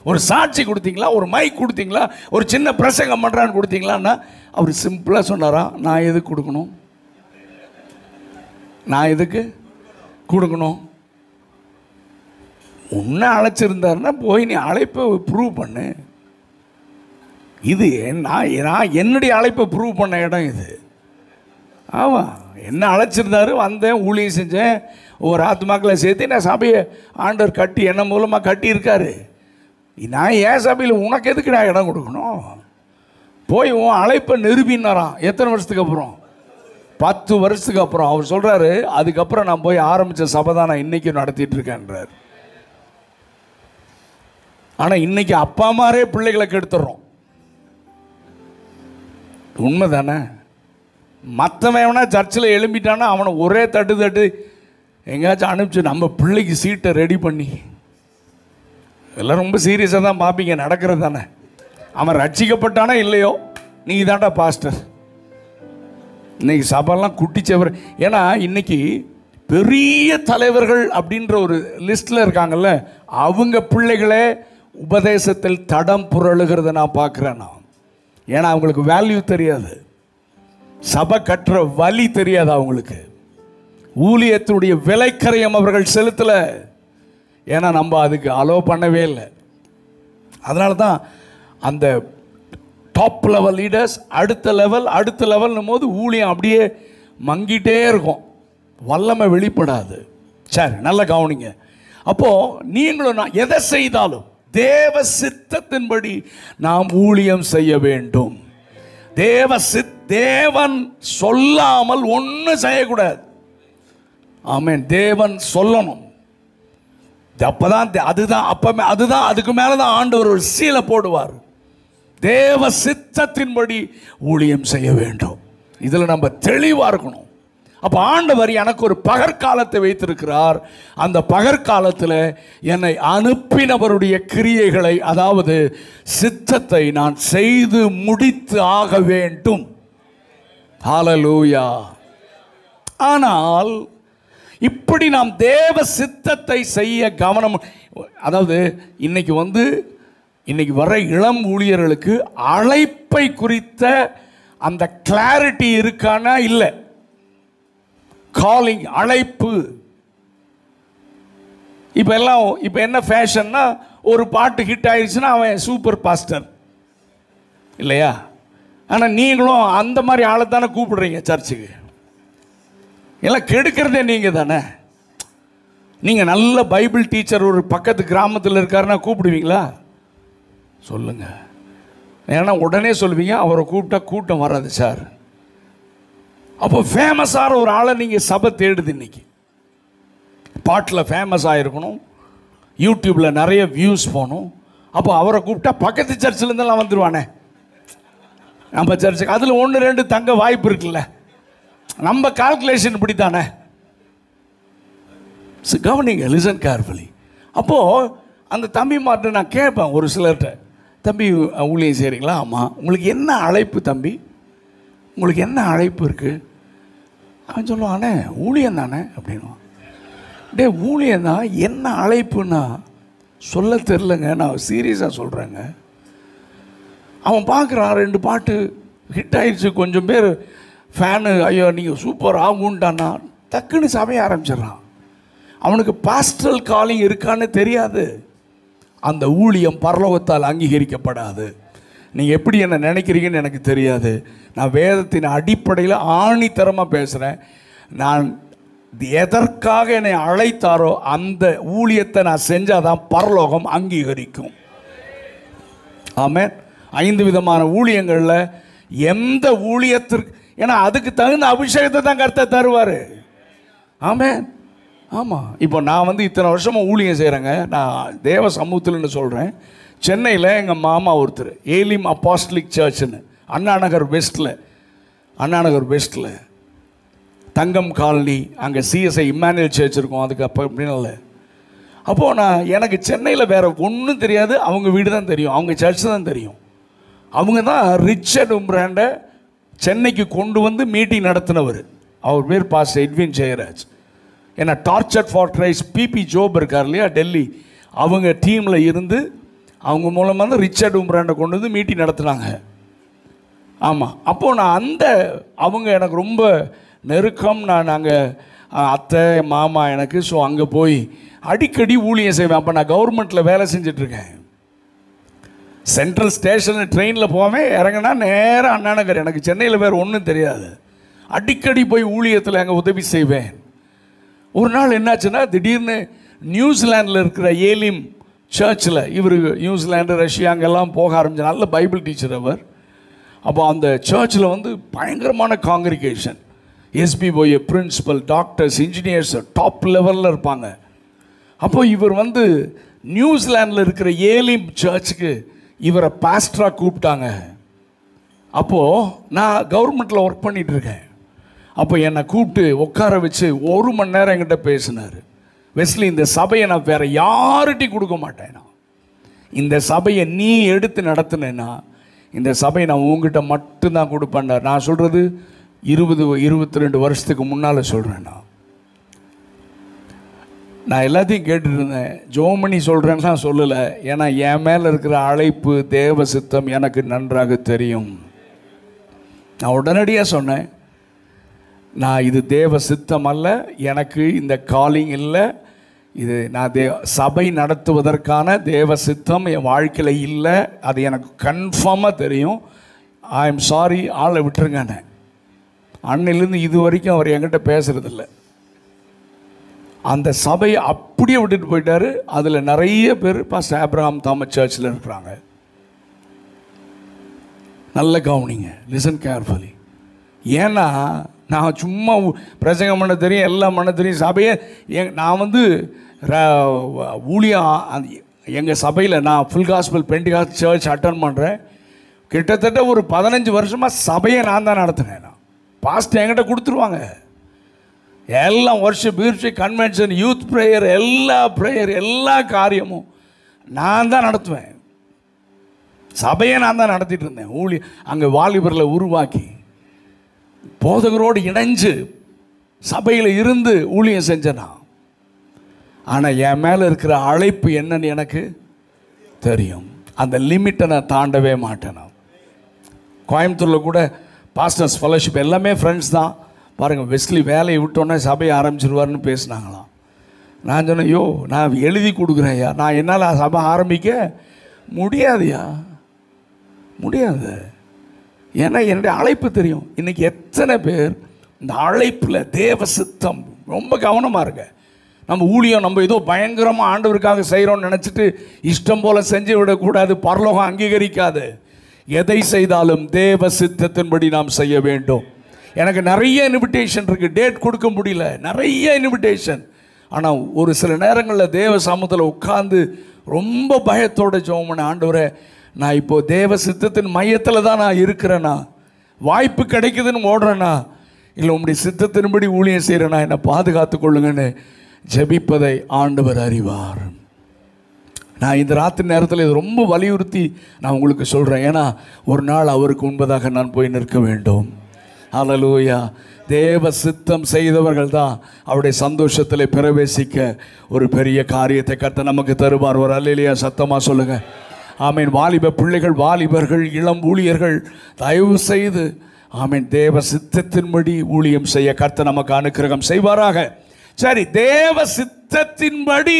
S1: ஒரு சாட்சி கொடுத்தீங்களா, ஒரு மைக் கொடுத்தீங்களா, ஒரு சின்ன பிரசங்கம் பண்ணுறான்னு கொடுத்தீங்களான்னா அவர் சிம்பிளாக சொன்னாராம், நான் எதுக்கு கொடுக்கணும், நான் எதுக்கு கொடுக்கணும்? உன்னை அழைச்சிருந்தாருன்னா போய் நீ அழைப்பை ப்ரூவ் பண்ணு. இது நான் என்னுடைய அழைப்பை ப்ரூவ் பண்ண இடம் இது. ஆமாம், என்ன அழைச்சிருந்தாரு, வந்தேன், ஊழியம் செஞ்சேன், ஒரு ஆத்மாக்களை சேர்த்து நான் சபையை ஆண்டவர் கட்டி என்ன மூலமாக கட்டியிருக்காரு. நான் ஏன் சபையில் உனக்கு எதுக்கு நான் இடம் கொடுக்கணும்? போய் உன் அழைப்பை நிரூபினாராம். எத்தனை வருஷத்துக்கு அப்புறம்? 10 வருஷத்துக்கு அப்புறம். அவர் சொல்கிறாரு, அதுக்கப்புறம் நான் போய் ஆரம்பித்த சபை தான் நான் இன்றைக்கும் நடத்திட்டு இருக்கேன்றார். ஆனால் இன்னைக்கு அப்பா அம்மாரே பிள்ளைகளை கெடுத்துடுறோம். உண்மை தானே? மற்றவன் எவனா சர்ச்சில் எழும்பிட்டானா அவனை ஒரே தட்டு எங்கேயாச்சும் அனுப்பிச்சு நம்ம பிள்ளைக்கு சீட்டை ரெடி பண்ணி, எல்லாம் ரொம்ப சீரியஸாக தான் பார்ப்பீங்க, நடக்கிறது தானே. அவன் ரட்சிக்கப்பட்டானா இல்லையோ, நீ தான்டா பாஸ்டர். இன்னைக்கு சபைலாம் குட்டிச்சவர். ஏன்னா இன்னைக்கு பெரிய தலைவர்கள் அப்படின்ற ஒரு லிஸ்ட்டில் இருக்காங்கல்ல, அவங்க பிள்ளைகளே உபதேசத்தில் தடம் புரளுகிறத நான் பார்க்குறேன். நான் ஏன்னா அவங்களுக்கு வேல்யூ தெரியாது, சபை கட்டுற வலி தெரியாது அவங்களுக்கு, ஊழியத்துடைய விலைக்கரையம் அவர்கள் செலுத்தலை. ஏன்னா நம்ம அதுக்கு அலோவ் பண்ணவே இல்லை. அதனால தான் அந்த டாப் லெவல் லீடர்ஸ் அடுத்த லெவல்னும் போது ஊழியம் அப்படியே மங்கிட்டே இருக்கும், வல்லமை வெளிப்படாது. சரி, நல்லா கவனிங்க. அப்போது நீங்களும் நான் எதை செய்தாலும் தேவ சித்தத்தின்படி நாம் ஊழியம் செய்ய வேண்டும். தேவன் சொல்லாமல் ஒன்றும் செய்யக்கூடாது. ஆமென். தேவன் சொல்லணும். அப்பதான் அதுதான் அதுக்கு மேலே தான் ஆண்டவர் ஒரு சீலை போடுவார். தேவ சித்தத்தின்படி ஊழியம் செய்ய வேண்டும். இதில் நம்ம தெளிவாக இருக்கணும். அப்போ ஆண்டவர் எனக்கு ஒரு பகற்காலத்தை வைத்திருக்கிறார். அந்த பகற்காலத்தில் என்னை அனுப்பினவருடைய கிரியைகளை, அதாவது சித்தத்தை நான் செய்து முடித்து ஆக வேண்டும். ஹல்லேலூயா. ஆனால் இப்படி நாம் தேவ சித்தத்தை செய்ய கவனம். அதாவது இன்னைக்கு வர இளம் ஊழியர்களுக்கு அழைப்பை குறித்த அந்த கிளாரிட்டி இருக்கானா? இல்லை. காலிங், அழைப்பு. இப்போ என்ன ஃபேஷன்னா, ஒரு பாட்டு ஹிட் ஆயிடுச்சுன்னா அவன் சூப்பர் பாஸ்டர் இல்லையா? ஆனால் நீங்களும் அந்த மாதிரி ஆளை தானே கூப்பிடுறீங்க சர்ச்சுக்கு. எல்லாம் கெடுக்கிறதே நீங்கள் தானே. நீங்கள் நல்ல பைபிள் டீச்சர் ஒரு பக்கத்து கிராமத்தில் இருக்காருன்னா கூப்பிடுவீங்களா? சொல்லுங்க. ஏன்னா உடனே சொல்லுவீங்க, அவரை கூப்பிட்டா கூட்டம் வராது சார். அப்போ ஃபேமஸான ஒரு ஆளை நீங்கள் சபை தேடுது. இன்னைக்கு பாட்டில் ஃபேமஸ் ஆகிருக்கணும், யூடியூப்பில் நிறைய வியூஸ் போகணும். அப்போ அவரை கூப்பிட்டா பக்கத்து சர்ச்சிலேருந்தெல்லாம் வந்துடுவானே நம்ம சர்ச்சுக்கு. அதில் 1-2 தங்க வாய்ப்பு இருக்குல்ல. நம்ம கால்குலேஷன் இப்படி தானே. கவனிங்க, லிசன் கேர்ஃபுல்லி. அப்போது அந்த தம்பி மாட்ட நான் கேட்பேன் ஒரு சிலர்கிட்ட, தம்பி ஊழியம் செய்கிறீங்களா? ஆமாம். உங்களுக்கு என்ன அழைப்பு தம்பி? உங்களுக்கு என்ன அழைப்பு இருக்குது? அவன் சொல்லுவானே, ஊழியம் தானே அப்படின்வான். டே, ஊழியம் தான், என்ன அழைப்புன்னா சொல்ல தெரிலங்க. நான் சீரியஸாக சொல்கிறேங்க. அவன் பார்க்குறான், 2 பாட்டு ஹிட் ஆயிடுச்சு, கொஞ்சம் பேர் ஃபேனு, ஐயோ நீங்கள் சூப்பர் ஆகுன்ட்டான்னா டக்குன்னு சமைய ஆரம்பிச்சிடறான். அவனுக்கு பாஸ்டல் காலிங் இருக்கான்னு தெரியாது. அந்த ஊழியம் பரலோகத்தால் அங்கீகரிக்கப்படாது. நீங்கள் எப்படி என்ன நினைக்கிறீங்கன்னு எனக்கு தெரியாது. நான் வேதத்தின் அடிப்படையில் ஆணித்தரமாக பேசுகிறேன். நான் எதற்காக என்னை அழைத்தாரோ அந்த ஊழியத்தை நான் செஞ்சால் தான் பரலோகம் அங்கீகரிக்கும். ஆமென். 5 விதமான ஊழியங்களில் எந்த ஊழியத்திற்கு, ஏன்னா அதுக்கு தகுந்த அபிஷேகத்தை தான் கர்த்தர் தருவார். ஆமென். ஆமாம். இப்போ நான் இத்தனை வருஷமாக ஊழியம் செய்கிறேங்க. நான் தேவ சமூகத்தில்னு சொல்கிறேன். சென்னையில் எங்கள் மாமா ஒருத்தர், ஏலிம் அப்போஸ்டலிக் சர்ச்சுன்னு, அண்ணாநகர் வெஸ்ட்டில் தங்கம் காலனி, அங்கே சிஎஸ்ஐ இம்மானுவேல் சர்ச் இருக்கும். அதுக்கு அப்போ அப்படின்னு இல்லை. அப்போது எனக்கு சென்னையில் வேறு ஒன்றும் தெரியாது. அவங்க வீடு தான் தெரியும், அவங்க சர்ச் தான் தெரியும். அவங்க தான் ரிச்சர்ட் உம்ராண்டை சென்னைக்கு கொண்டு வந்து மீட்டிங் நடத்தினவர். அவர் பேர் பாஸ்டர் எட்வின் ஜெயராஜ். ஏன்னா torture for Christ P P இருக்கார் இல்லையா, டெல்லி, அவங்க டீமில் இருந்து அவங்க மூலமாக தான் ரிச்சர்ட் உம்ராண்டை கொண்டு வந்து மீட்டிங் நடத்துனாங்க. ஆமாம். அப்போது நான் அவங்க எனக்கு ரொம்ப நெருக்கம். நாங்கள் அத்தை மாமா எனக்கு. ஸோ அங்கே போய் அடிக்கடி ஊழியம் செய்வேன். அப்போ நான் கவர்மெண்ட்டில் வேலை செஞ்சிட்ருக்கேன். சென்ட்ரல் ஸ்டேஷன் ட்ரெயினில் போவேன், இறங்கினா நேராக அண்ணாநகர். எனக்கு சென்னையில் வேறு ஒன்றும் தெரியாது. அடிக்கடி போய் ஊழியத்தில் அங்கே உதவி செய்வேன். ஒரு நாள் என்னாச்சுன்னா, திடீர்னு நியூசிலாண்டில் இருக்கிற ஏலிம் சர்ச்சில், இவர் நியூசிலாண்டு ரஷ்யா அங்கெல்லாம் போக ஆரம்பிச்சு, நல்ல பைபிள் டீச்சர் அவர். அப்போ அந்த சர்ச்சில் பயங்கரமான congregation, SPOA principal, doctors, engineers top லெவலில் இருப்பாங்க. அப்போ இவர் நியூசிலாண்டில் இருக்கிற ஏலிம் சர்ச்சுக்கு இவரை பாஸ்டராக கூப்பிட்டாங்க. அப்போது நான் கவர்மெண்ட்டில் ஒர்க் பண்ணிகிட்ருக்கேன். அப்போ என்னை கூப்பிட்டு உட்கார வச்சு 1 மணி நேரம் என்கிட்ட பேசினார். வெஸ்லி, இந்த சபையை நான் வேறு யார்கிட்டையும் கொடுக்க மாட்டேன். இந்த சபையை நீ எடுத்து நடத்தினேன்னா இந்த சபையை நான் உங்ககிட்ட மட்டும்தான் கொடுப்பேன். நான் சொல்கிறது 20-22 வருஷத்துக்கு முன்னால் சொல்கிறேன். நான் எல்லாத்தையும் கேட்டுட்டு இருந்தேன். ஜோமணி சொல்கிறேன்னு நான் சொல்லலை. ஏன்னா என் மேலே இருக்கிற அழைப்பு, தேவ சித்தம் எனக்கு நன்றாக தெரியும். நான் உடனடியாக சொன்னேன், நான் இது தேவ சித்தம் அல்ல, எனக்கு இந்த காலிங் இல்லை, இது நான் சபை நடத்துவதற்கான தேவ சித்தம் என் வாழ்க்கையில் இல்லை, அது எனக்கு கன்ஃபார்மாக தெரியும். ஐ எம் சாரி, ஆளை விட்டுருங்கண்ணே. அன்னிலேருந்து இது வரைக்கும் அவர் என்கிட்ட பேசுகிறதில்ல. அந்த சபையை அப்படியே விட்டுட்டு போயிட்டார். அதில் நிறைய பேர் பாஸ்டர் ஆப்ரஹாம் தாமஸ் சர்ச்சில் இருக்கிறாங்க. நல்ல கவனிங்க, லிசன் கேர்ஃபுல்லி. ஏன்னா நான் சும்மா பிரசங்கம் பண்ண தெரியும், எல்லாம் பண்ண தெரியும். சபையை நான் ஊழியம் எங்கள் சபையில் நான் full gospel Pentecost church attend பண்ணுறேன். கிட்டத்தட்ட ஒரு 15 வருஷமாக சபையை நான் தான் நடத்துனேன். நான் பாஸ்டர் என்கிட்ட கொடுத்துருவாங்க. எல்லாம் வர்ஷிப், கன்வென்ஷன், யூத் ப்ரேயர், எல்லா காரியமும் நான் தான் நடத்துவேன். சபையை நான் தான் நடத்திட்டு இருந்தேன். அங்கே வாலிபரில் உருவாக்கி போதகரோடு இணைஞ்சு சபையில் இருந்து ஊழியம் செஞ்சேனா, ஆனால் என் மேலே இருக்கிற அழைப்பு என்னன்னு எனக்கு தெரியும். அந்த லிமிட்டை நான் தாண்டவே மாட்டேன். கோயம்புத்தூரில் கூட பாஸ்டர்ஸ் ஃபெலோஷிப் எல்லாமே ஃப்ரெண்ட்ஸ் தான். பாருங்கள், வெஸ்லி வேலையை விட்டோன்னே சபையை ஆரம்பிச்சிருவார்னு பேசினாங்களாம். நான் சொன்னேன், ஐயோ நான் எழுதி கொடுக்குறேன்யா, நான் என்னால் சபை ஆரம்பிக்க முடியாதுயா, முடியாது. ஏன்னா என்னுடைய அழைப்பு தெரியும். இன்றைக்கி எத்தனை பேர் இந்த அழைப்பில் தேவ சித்தம் ரொம்ப கவனமாக இருங்க. நம்ம ஊழியம் நம்ம ஏதோ பயங்கரமாக ஆண்டவருக்காக செய்கிறோன்னு நினச்சிட்டு இஷ்டம் போல் செஞ்சு விடக்கூடாது. பரலோகம் அங்கீகரிக்காது. எதை செய்தாலும் தேவ சித்தத்தின்படி நாம் செய்ய வேண்டும். எனக்கு நிறைய இன்விடேஷன் இருக்குது, டேட் கொடுக்க முடியல, நிறைய இன்விடேஷன். ஆனால் ஒரு சில நேரங்களில் தேவ சமூகத்தில் உட்கார்ந்து ரொம்ப பயத்தோட ஜெபம் பண்ண, ஆண்டவரே நான் இப்போது தேவ சித்தத்தின் மையத்தில் தான் நான் இருக்கிறேன்னா, வாய்ப்பு கிடைக்குதுன்னு ஓடுறேன்னா, இல்லை உங்களுடைய சித்தத்தின்படி ஊழியம் செய்கிறேன்னா என்னை பாதுகாத்து கொள்ளுங்கன்னு ஜெபிப்பதை ஆண்டவர் அறிவார். நான் இந்த ராத்திரி நேரத்தில் இது ரொம்ப வலியுறுத்தி நான் உங்களுக்கு சொல்கிறேன். ஏன்னா ஒரு நாள் அவருக்கு முன்பதாக நான் போய் நிற்க வேண்டும். ஹல்லேலூயா. தேவ சித்தம் செய்தவர்கள் தான் அவருடைய சந்தோஷத்தில் பிரவேசிக்க ஒரு பெரிய காரியத்தை கர்த்தர் நமக்கு தருவார். ஒரு அல்லேலூயா சத்தமாக சொல்லுங்கள். ஆமீன். வாலிப பிள்ளைகள், வாலிபர்கள், இளம் ஊழியர்கள், தயவு செய்து ஆமீன் தேவ சித்தத்தின்படி ஊழியம் செய்ய கர்த்தர் நமக்கு அனுக்கிரகம் செய்வாராக. சரி, தேவ சித்தத்தின்படி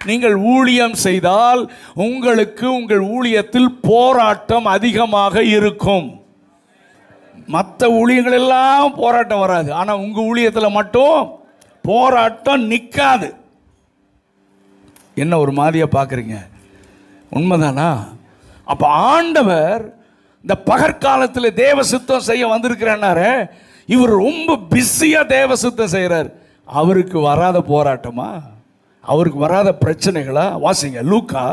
S1: நீங்கள் ஊழியம் செய்தால் உங்களுக்கு உங்கள் ஊழியத்தில் போராட்டம் அதிகமாக இருக்கும். மற்ற ஊழியங்கள் எல்லாம் போராட்டம் வராது, ஆனால் உங்கள் ஊழியத்தில் மட்டும் போராட்டம் நிற்காது. என்ன ஒரு மாதிரியாக பார்க்குறீங்க? உண்மைதானா? அப்போ ஆண்டவர் இந்த பகற்காலத்தில் தேவ சித்தம் செய்ய வந்திருக்கிறாரு. இவர் ரொம்ப பிஸியாக தேவ சித்தம் செய்கிறார். அவருக்கு வராத போராட்டமா? அவருக்கு வராத பிரச்சனைகளா? வாசிங்க லூக்கா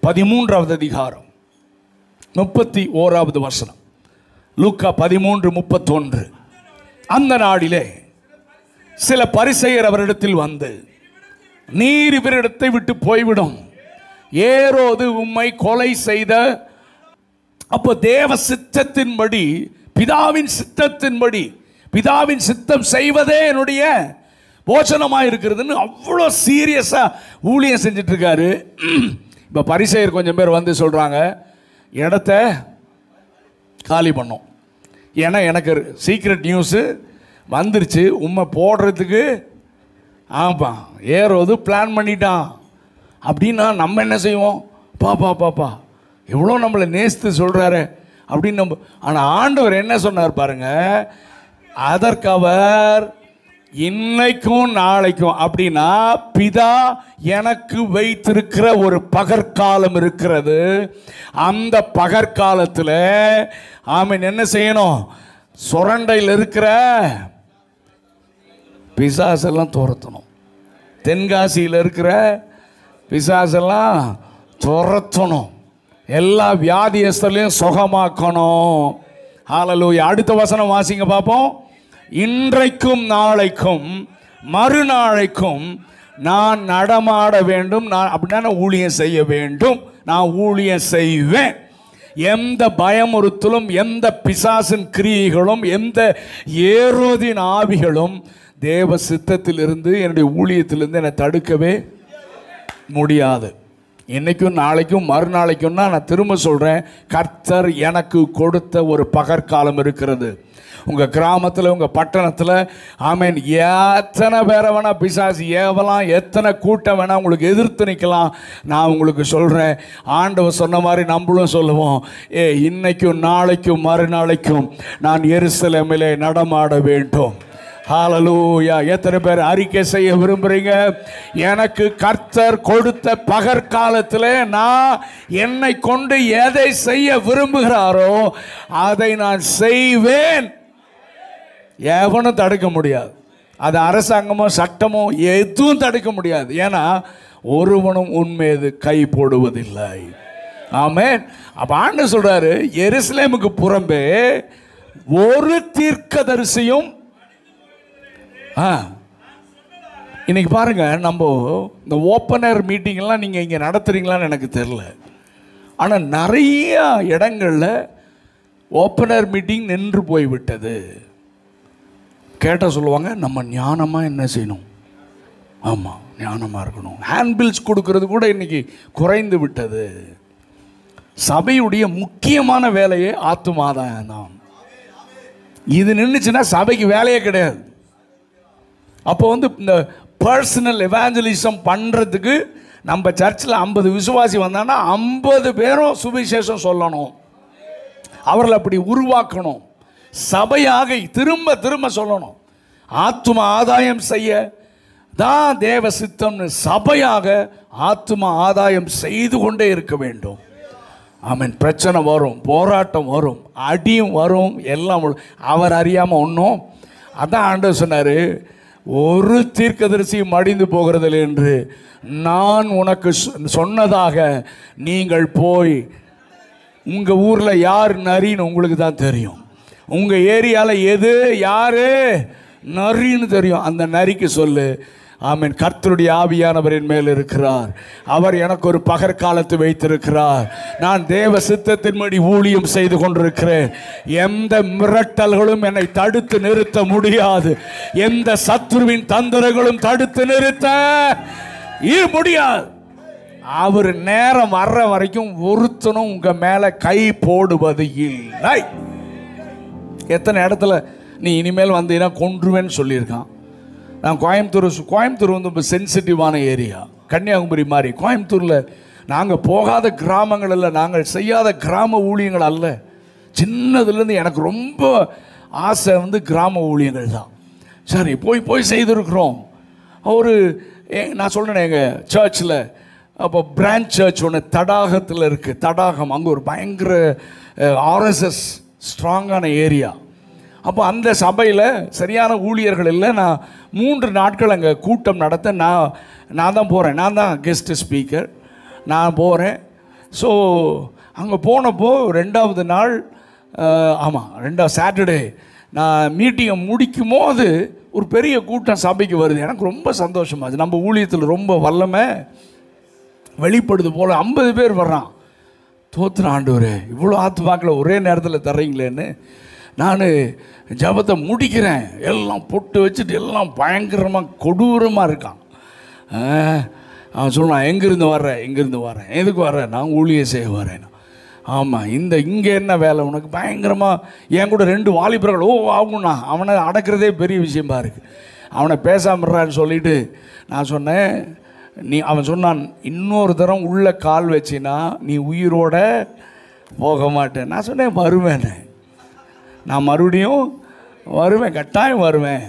S1: 13வது அதிகாரம் 31வது வசனம். லூக்கா 13:31. அந்த நாளிலே சில பரிசேயர் அவரிடத்தில் வந்து, நீர் இவரிடத்தை விட்டு போய்விடும், ஏரோது உம்மை கொலை செய்த. அப்போ தேவ சித்தத்தின்படி, பிதாவின் சித்தத்தின்படி, பிதாவின் சித்தம் செய்வதே என்னுடைய போஷனமாக இருக்கிறதுன்னு அவ்வளோ சீரியஸாக ஊழியம் செஞ்சிட்டு இருக்காரு. இப்போ பரிசேயர் கொஞ்சம் பேர் வந்து சொல்கிறாங்க, இடத்த காலி பண்ணோம், ஏன்னா எனக்கு சீக்ரெட் நியூஸு வந்துருச்சு, உண்மை போடுறதுக்கு. ஆமாப்பா, ஏரோது பிளான் பண்ணிட்டான் அப்படின்னா நம்ம என்ன செய்வோம்? பாப்பா எவ்வளோ நம்மளை நேசித்து சொல்கிறாரு அப்படின்னு நம்ம. ஆனால் ஆண்டவர் என்ன சொன்னார் பாருங்க, அதற்கு அவர் இன்னைக்கும் நாளைக்கும், அப்படின்னா பிதா எனக்கு வைத்திருக்கிற ஒரு பகற்காலம் இருக்கிறது. அந்த பகற்காலத்தில் ஆமீன் என்ன செய்யணும்? சுரண்டையில் இருக்கிற பிசாசெல்லாம் துரத்தணும். தென்காசியில் இருக்கிற பிசாசெல்லாம் துரத்தணும். எல்லா வியாதியஸ்தலையும் சுகமாக்கணும். ஹல்லேலூயா. அடுத்த வசனம் வாசிங்க பார்ப்போம். இன்றைக்கும் நாளைக்கும் மறுநாளைக்கும் நான் நடமாட வேண்டும். நான் அப்படின்னா ஊழியம் செய்ய வேண்டும். நான் ஊழியம் செய்வேன். எந்த பயமுறுத்தலும், எந்த பிசாசின் கிரியைகளும், எந்த ஏரோதின் ஆவிகளும் தேவ சித்தத்திலிருந்து, என்னுடைய ஊழியத்திலிருந்து என்னை தடுக்கவே முடியாது. இன்றைக்கும் நாளைக்கும் மறுநாளைக்கும்னா நான் திரும்ப சொல்கிறேன், கர்த்தர் எனக்கு கொடுத்த ஒரு பகற்காலம் இருக்கிறது. உங்கள் கிராமத்தில், உங்கள் பட்டணத்தில் ஆமீன் எத்தனை பேரை வேணால் பிசாசு ஏவலாம், எத்தனை கூட்டம் வேணால் உங்களுக்கு எதிர்த்து நிற்கலாம். நான் உங்களுக்கு சொல்கிறேன், ஆண்டவர் சொன்ன மாதிரி நம்மளும் சொல்லுவோம், இன்னைக்கும் நாளைக்கும் மறுநாளைக்கும் நான் எருசலேமிலே நடமாட வேண்டும். ஹல்லேலூயா. எத்தனை பேர் அறிக்கை செய்ய விரும்புறீங்க? எனக்கு கர்த்தர் கொடுத்த பகற்காலத்தில் நான் என்னை கொண்டு எதை செய்ய விரும்புகிறாரோ அதை நான் செய்வேன். எவனும் தடுக்க முடியாது. அது அரசாங்கமோ சட்டமோ எதுவும் தடுக்க முடியாது. ஏன்னா ஒருவனும் உன்மீது கை போடுவதில்லை. ஆமென். அப்ப ஆண்டவர் சொல்றாரு, எருசலேமுக்கு புறம்பே ஒரு தீர்க்கதரிசியும். இன்னைக்கு பாருங்க, நம்ம இந்த ஓப்பனர் மீட்டிங்லாம் நீங்கள் இங்கே நடத்துறீங்களான்னு எனக்கு தெரியல. ஆனால் நிறைய இடங்களில் ஓப்பனர் மீட்டிங் நின்று போய்விட்டது. கேட்டால் சொல்லுவாங்க, நம்ம ஞானமாக என்ன செய்யணும்? ஆமாம், ஞானமாக இருக்கணும். ஹேண்ட்பில்ஸ் கொடுக்கறது கூட இன்னைக்கு குறைந்து விட்டது. சபையுடைய முக்கியமான வேலையே ஆத்துமாதாயம் தான். இது நின்றுச்சுன்னா சபைக்கு வேலையே கிடையாது. அப்போ இந்த பர்சனல் எவாஞ்சலிசம் பண்ணுறதுக்கு நம்ம சர்ச்சில் 50 விசுவாசி வந்தாங்கன்னா 50 பேரும் சுவிசேஷம் சொல்லணும். அவர்களை அப்படி உருவாக்கணும். சபையாக திரும்ப திரும்ப சொல்லணும். ஆத்தும ஆதாயம் செய்ய தான் தேவ சித்தம்னு சபையாக ஆத்தும ஆதாயம் செய்து கொண்டே இருக்க வேண்டும். ஆமென். பிரச்சனை வரும், போராட்டம் வரும், அடியும் வரும், எல்லாம் அவர் அறியாமல் ஒன்றும். அதான் ஆண்டவர் சொன்னார், ஒரு தீர்க்கதரிசியும் மடிந்து போகிறதில்லை என்று நான் உனக்கு சொன்னதாக நீங்கள் போய் உங்கள் ஊரில் யார் நரின்னு உங்களுக்கு தான் தெரியும். உங்கள் ஏரியாவில் எது யார் நரின்னு தெரியும். அந்த நரிக்கு சொல்லு, ஆமென், கர்த்தருடைய ஆவியானவரின் மேல் இருக்கிறார், அவர் எனக்கு ஒரு பகற்காலத்தை வைத்திருக்கிறார், நான் தேவ சித்தத்தின்படி ஊழியம் செய்து கொண்டிருக்கிறேன், எந்த மிரட்டல்களும் என்னை தடுத்து நிறுத்த முடியாது, எந்த சத்துருவின் தந்திரங்களும் தடுத்து நிறுத்த முடியாது. அவர் நேரம் வர்ற வரைக்கும் ஒருத்தனும் உங்க மேல கை போடுவது இல்லை. எத்தனை இடத்துல நீ இனிமேல் வந்தீங்கன்னா கொன்றுவேன்னு சொல்லியிருக்கான். நான் கோயம்புத்தூர் ரொம்ப சென்சிட்டிவான ஏரியா. கன்னியாகுமரி மாதிரி கோயம்புத்தூரில் நாங்கள் போகாத கிராமங்கள் அல்ல, நாங்கள் செய்யாத கிராம ஊழியங்கள் அல்ல. சின்னதுலேருந்து எனக்கு ரொம்ப ஆசை கிராம ஊழியங்கள் தான். சரி, போய் செய்திருக்கிறோம். நான் சொல்கிறேன், எங்கள் சர்ச்சில் அப்போ பிரான்ச் சர்ச் ஒன்று தடாகத்தில் இருக்குது. தடாகம் அங்கே ஒரு பயங்கர ஆர்எஸ்எஸ் ஸ்ட்ராங்கான ஏரியா. அப்போ அந்த சபையில் சரியான ஊழியர்கள் இல்லை. நான் 3 நாட்கள் அங்கே கூட்டம் நடத்த நான் தான் போகிறேன். நான் தான் கெஸ்ட் ஸ்பீக்கர். நான் போகிறேன். ஸோ அங்கே போனப்போ 2வது நாள், ஆமாம் 2வது சாட்டர்டே, நான் மீட்டிங்கை முடிக்கும் போது ஒரு பெரிய கூட்டம் சபைக்கு வருது. எனக்கு ரொம்ப சந்தோஷமாச்சு. நம்ம ஊழியத்தில் ரொம்ப வல்லமை வெளிப்படுது போல் 50 பேர் வர்றான். தோத்துற ஆண்டவரே, இவ்வளோ ஆத்துமாக்களை ஒரே நேரத்தில் தர்றீங்களேன்னு நான் ஜபத்தை முடிக்கிறேன். எல்லாம் பொட்டு வச்சுட்டு எல்லாம் பயங்கரமாக கொடூரமாக இருக்கான். அவன் சொல்லுவான், எங்கேருந்து வர்றேன், எதுக்கு வர்றேன், நான் ஊழியம் செய்ய வரேன். ஆமாம், இங்கே என்ன வேலை உனக்கு? பயங்கரமாக என் கூட 2 வாலிபர்கள் ஆகும்ண்ணா. அவனை அடக்கிறதே பெரிய விஷயமா இருக்குது. அவனை பேசாமறான்னு சொல்லிவிட்டு நான் சொன்னேன், அவன் சொன்னான், இன்னொரு தரம் உள்ள கால் வச்சினா நீ உயிரோட போக மாட்டேன். நான் சொன்னேன், வருவேன், நான் மறுபடியும் வருவேன், கட்டாயம் வருவேன்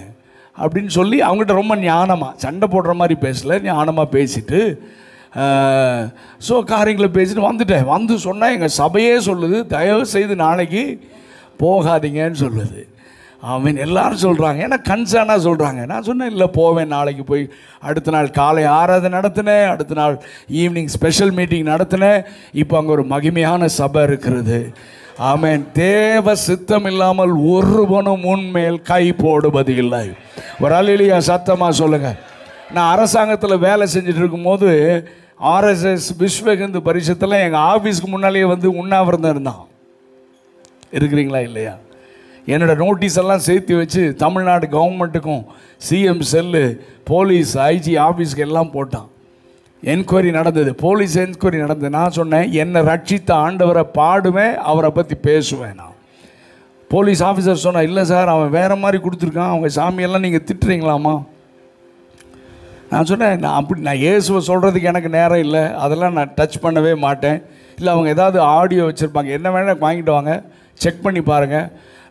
S1: அப்படின்னு சொல்லி அவங்ககிட்ட ரொம்ப ஞானமாக, சண்டை போடுற மாதிரி பேசலை, ஞானமாக பேசிட்டு காரியங்களை பேசிட்டு வந்துட்டேன். வந்து சொன்னால் எங்கள் சபையே சொல்லுது, தயவு செய்து நாளைக்கு போகாதீங்கன்னு சொல்லுது. அவன் எல்லாரும் சொல்கிறாங்க, ஏன்னா கன்சர்னாக சொல்கிறாங்க. நான் சொன்னேன், இல்லை போவேன், நாளைக்கு போய் அடுத்த நாள் காலை ஆராதனை நடத்தினேன், அடுத்த நாள் ஈவினிங் ஸ்பெஷல் மீட்டிங் நடத்தினேன். இப்போ அங்கே ஒரு மகிமையான சபை இருக்கிறது. ஆமென். தேவ சித்தம் இல்லாமல் ஒருவனும் உன்மேல் கை போடுவது இல்லை. ஒரு அல்லேலூயா சத்தமாக சொல்லுங்கள். நான் அரசாங்கத்தில் வேலை செஞ்சுட்டு இருக்கும்போது ஆர்எஸ்எஸ் விஸ்வ இந்து பரிஷத்தில் எங்கள் ஆஃபீஸ்க்கு முன்னாலேயே உண்ணாவிரதம் இருந்தான். இருக்கிறீங்களா இல்லையா? என்னோடய நோட்டீஸ் எல்லாம் சேர்த்து வச்சு தமிழ்நாடு கவர்மெண்ட்டுக்கும் சிஎம் செல்லு போலீஸ் ஐஜி ஆஃபீஸ்க்கு எல்லாம் போட்டான். என்கொயரி நடந்தது, போலீஸ் என்கொயரி நடந்தது. நான் சொன்னேன், என்னை ரட்சித்த ஆண்டவரை பாடுவேன், அவரை பற்றி பேசுவேன். நான் போலீஸ் ஆஃபீஸர் சொன்னேன், இல்லை சார் அவன் வேறு மாதிரி கொடுத்துருக்கான், அவங்க சாமியெல்லாம் நீங்கள் திட்டுறீங்களாமா? நான் சொன்னேன், நான் இயேசுவை சொல்கிறதுக்கு எனக்கு நேரம் இல்லை, அதெல்லாம் நான் டச் பண்ணவே மாட்டேன். இல்லை அவங்க ஏதாவது ஆடியோ வச்சுருப்பாங்க, என்ன வேணால் வாங்கிட்டு வாங்க, செக் பண்ணி பாருங்கள்,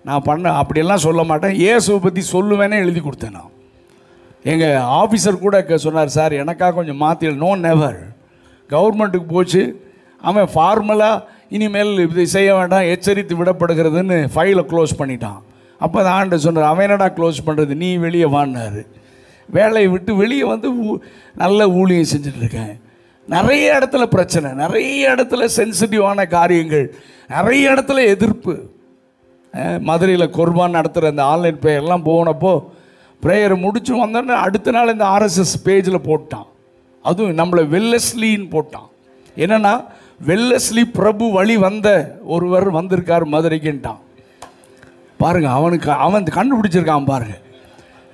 S1: நான் அப்படியெல்லாம் சொல்ல மாட்டேன், இயேசுவை பற்றி சொல்லுவேனே எழுதி கொடுத்தேன். நான் எங்கள் ஆஃபீஸர் கூட சொன்னார், சார் எனக்காக கொஞ்சம் மாற்றி, நோ நெவர், கவர்மெண்ட்டுக்கு போச்சு, அவன் ஃபார்மலாக இனிமேல் இது செய்ய வேண்டாம், எச்சரித்து விடப்படுகிறதுன்னு ஃபைலை க்ளோஸ் பண்ணிட்டான். அப்போ அந்த ஆண்டு சொன்னார், அவன் என்னடா க்ளோஸ் பண்ணுறது, நீ வெளியே வான்னார். வேலையை விட்டு வெளியே நல்ல ஊழியம் செஞ்சிட்ருக்கேன். நிறைய இடத்துல பிரச்சனை, நிறைய இடத்துல சென்சிட்டிவான காரியங்கள், நிறைய இடத்துல எதிர்ப்பு. மதுரையில் குர்பான் நடத்துகிற அந்த ஆன்லைன் ப்ரேயர்லாம் போனப்போ ப்ரேயரை முடிச்சு வந்தோன்னே அடுத்த நாள் இந்த ஆர்எஸ்எஸ் பேஜில் போட்டான். அதுவும் நம்மளை வெல்லஸ்லின்னு போட்டான். என்னென்னா, வெல்லஸ்லி பிரபு வழி வந்த ஒருவர் வந்திருக்கார் மதுரைக்குன்ட்டான். பாருங்கள், அவன் கண்டுபிடிச்சிருக்கான் பாருங்கள்.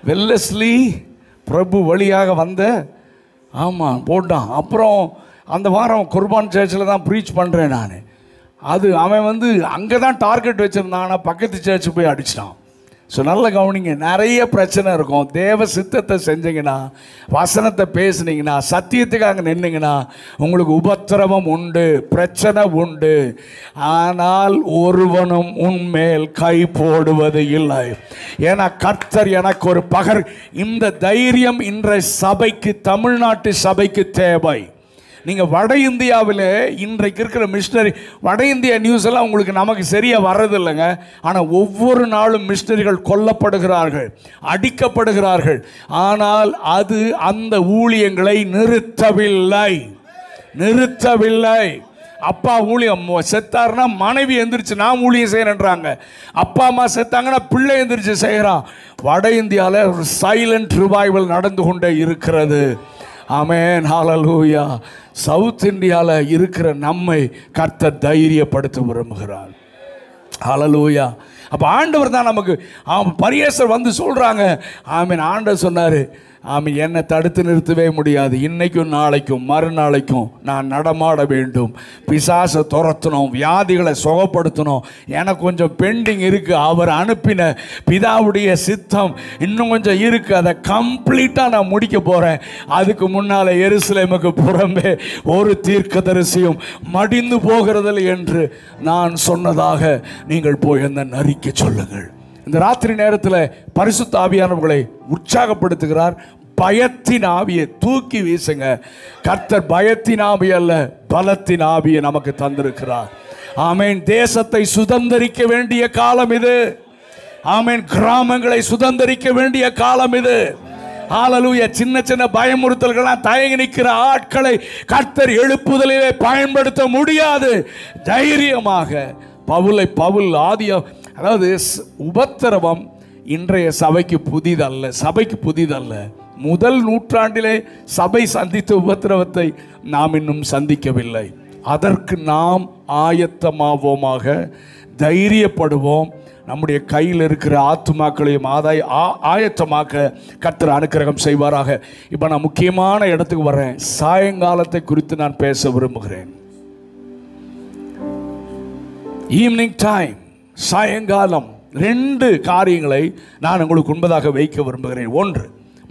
S1: வெல்லஸ்லி பிரபு வழியாக வந்த ஆமாம் போட்டான். அப்புறம் அந்த வாரம் குர்பான் சர்ச்சில் தான் ப்ரீச் பண்ணுறேன் நான். அது அவன் அங்கே தான் டார்கெட் வச்சுருந்தான், ஆனால் பக்கத்து சர்ச்சு போய் அடிச்சிட்டான். ஸோ நல்ல கவனிங்க, நிறைய பிரச்சனை இருக்கும். தேவ சித்தத்தை செஞ்சீங்கன்னா, வசனத்தை பேசுனீங்கன்னா, சத்தியத்துக்காக நின்னீங்கன்னா உங்களுக்கு உபத்திரவம் உண்டு, பிரச்சனை உண்டு. ஆனால் ஒருவனும் உன்மேல் கை போடுவது இல்லை. ஏன்னா கர்த்தர் எனக்கு ஒரு பகர். இந்த தைரியம் இன்றைய சபைக்கு, தமிழ்நாட்டு சபைக்கு தேவை. நீங்கள் வட இந்தியாவில் இன்றைக்கு இருக்கிற மிஷினரி, வட இந்தியா நியூஸ் எல்லாம் உங்களுக்கு நமக்கு சரியாக வர்றதில்லைங்க. ஆனால் ஒவ்வொரு நாளும் மிஷினரிகள் கொல்லப்படுகிறார்கள், அடிக்கப்படுகிறார்கள். ஆனால் அது அந்த ஊழியங்களை நிறுத்தவில்லை. அப்பா ஊழியம் செத்தாருன்னா மனைவி எந்திரிச்சு நான் ஊழியம் செய்யறேன்றாங்க. அப்பா அம்மா செத்தாங்கன்னா பிள்ளை எந்திரிச்சு செய்கிறான். வட இந்தியாவில் ஒரு சைலண்ட் ரிவைவல் நடந்து கொண்டே இருக்கிறது. ஆமென், ஹல்லேலூயா. சவுத் இந்தியாவில் இருக்கிற நம்மை கர்த்தர் தைரியப்படுத்த விரும்புகிறார். ஹல்லேலூயா. அப்போ ஆண்டவர் தான் நமக்கு. பரியேசர் சொல்கிறாங்க, ஆமென். ஆண்டவர் சொன்னார், ஆமாம், என்னை தடுத்து நிறுத்தவே முடியாது. இன்றைக்கும் நாளைக்கும் மறுநாளைக்கும் நான் நடமாட வேண்டும். பிசாசை துரத்தணும், வியாதிகளை சுகப்படுத்தணும். எனக்கு கொஞ்சம் பெண்டிங் இருக்குது. அவர் அனுப்பின பிதாவுடைய சித்தம் இன்னும் கொஞ்சம் இருக்குது. அதை கம்ப்ளீட்டாக நான் முடிக்க போகிறேன். அதுக்கு முன்னால் எருசலேமுக்கு புறம்பே ஒரு தீர்க்கதரிசியும் மடிந்து போகிறதில்லை என்று நான் சொன்னதாக நீங்கள் போய் என்ன அறிக்கை சொல்லுங்கள். இந்த ராத்திரி நேரத்தில் பரிசுத்த ஆவியானவர்களை உற்சாகப்படுத்துகிறார். பயத்தின் ஆவியை தூக்கி வீசுங்க. கர்த்தர் பயத்தின் ஆவி அல்ல, பலத்தின் ஆவியை நமக்கு தந்திருக்கிறார். ஆமென். தேசத்தை சுதந்தரிக்க வேண்டிய காலம் இது. ஆமென். கிராமங்களை சுதந்தரிக்க வேண்டிய காலம் இது. ஹல்லேலூயா. சின்ன சின்ன பயமுறுத்தல்களாம் தயங்கி நிற்கிற ஆட்களை கர்த்தர் எழுப்புதலிலே பயன்படுத்த முடியாது. தைரியமாக பவுல் அதாவது உபத்திரவம் இன்றைய சபைக்கு புதிதல்ல. முதல் நூற்றாண்டிலே சபை சந்தித்த உபத்திரவத்தை நாம் இன்னும் சந்திக்கவில்லை. அதற்கு நாம் ஆயத்தமாவோமாக, தைரியப்படுவோம். நம்முடைய கையில் இருக்கிற ஆத்துமாக்களையும் ஆயத்தமாக்க கர்த்தர் அனுக்கிரகம் செய்வாராக. இப்போ நான் முக்கியமான இடத்துக்கு வர்றேன். சாயங்காலத்தை குறித்து நான் பேச விரும்புகிறேன். ஈவினிங் டைம், சாயங்காலம். 2 காரியங்களை நான் உங்களுக்கு முன்பதாக வைக்க விரும்புகிறேன். ஒன்று,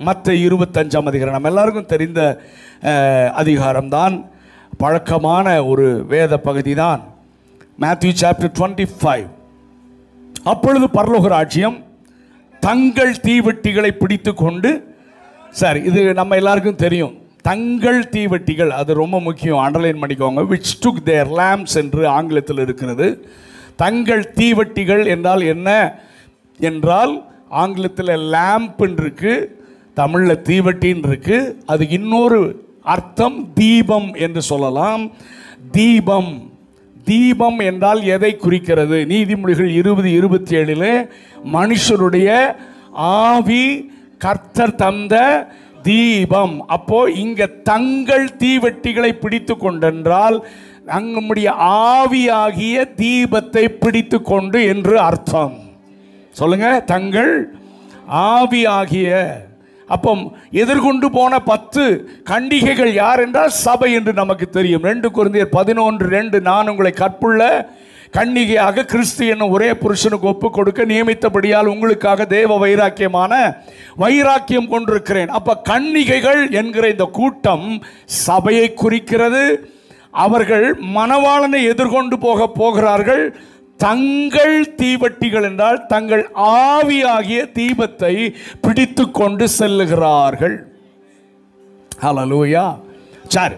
S1: மத்தேயு 25ஆம் அதிகாரம். நம்ம எல்லாருக்கும் தெரிந்த அதிகாரம்தான், பழக்கமான ஒரு வேத பகுதி தான். Matthew chapter 25. அப்பொழுது பரலோக ராஜ்யம் தங்கள் தீவெட்டிகளை பிடித்து கொண்டு, சரி, இது நம்ம எல்லாருக்கும் தெரியும். தங்கள் தீவெட்டிகள், அது ரொம்ப முக்கியம், அண்டர்லைன் பண்ணிக்கோங்க. which took their lamps என்று ஆங்கிலத்தில் இருக்கிறது. தங்கள் தீவெட்டிகள் என்றால் என்ன என்றால், ஆங்கிலத்தில் லேம்ப்னு இருக்கு, தமிழில் தீவெட்டின்னு இருக்கு. அதுக்கு இன்னொரு அர்த்தம் தீபம் என்று சொல்லலாம். தீபம் என்றால் எதை குறிக்கிறது? நீதிமொழிகள் 20:27 மனுஷருடைய ஆவி கர்த்தர் தந்த தீபம். அப்போ இங்க தங்கள் தீவெட்டிகளை பிடித்து கொண்டென்றால் நம்முடைய ஆவியாகிய தீபத்தை பிடித்து கொண்டு என்று அர்த்தம். சொல்லுங்க, தங்கள் ஆவியாகிய. அப்போ எதிர்கொண்டு போன 10 கண்டிகைகள் யார் என்றால் சபை என்று நமக்கு தெரியும். 2 கொரிந்தியர் 11:2 நான் உங்களை கற்புள்ள கன்னிகையாக கிறிஸ்து என்னும் ஒரே புருஷனுக்கு ஒப்பு கொடுக்க நியமித்தபடியால் உங்களுக்காக தேவ வைராக்கியம் கொண்டிருக்கிறேன். அப்ப கன்னிகைகள் என்கிற இந்த கூட்டம் சபையை குறிக்கிறது. அவர்கள் மணவாளனை எதிர்கொண்டு போகிறார்கள். தங்கள் தீவெட்டிகள் என்றால் தங்கள் ஆவியாகிய தீபத்தை பிடித்து கொண்டு செல்லுகிறார்கள். ஹல்லேலூயா. சரி,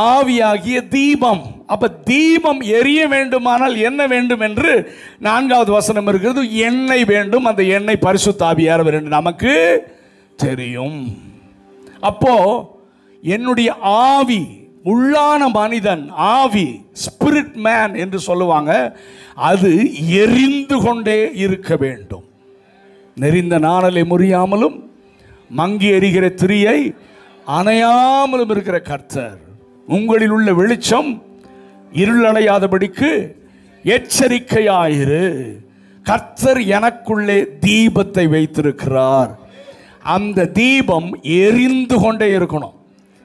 S1: ஆவியாகிய தீபம். அப்ப தீபம் எரிய வேண்டுமானால் என்ன வேண்டும் என்று 4வது வசனம் இருக்கிறது. எண்ணெய் வேண்டும். அந்த எண்ணெய் பரிசுத்த ஆவியானவர் என்று நமக்கு தெரியும். அப்போ என்னுடைய ஆவி, உள்ளான மனிதன், ஆவி, ஸ்பிரிட் மேன் என்று சொல்லுவாங்க, அது எரிந்து கொண்டே இருக்க வேண்டும். நெறிந்த நாணலை முறியாமலும் மங்கி எரிகிற திரியை அணையாமலும் இருக்கிற கர்த்தர் உங்களில் உள்ள வெளிச்சம் இருளடையாதபடிக்கு எச்சரிக்கையாயிரு. கர்த்தர் எனக்குள்ளே தீபத்தை வைத்திருக்கிறார். அந்த தீபம் எரிந்து கொண்டே இருக்கணும்.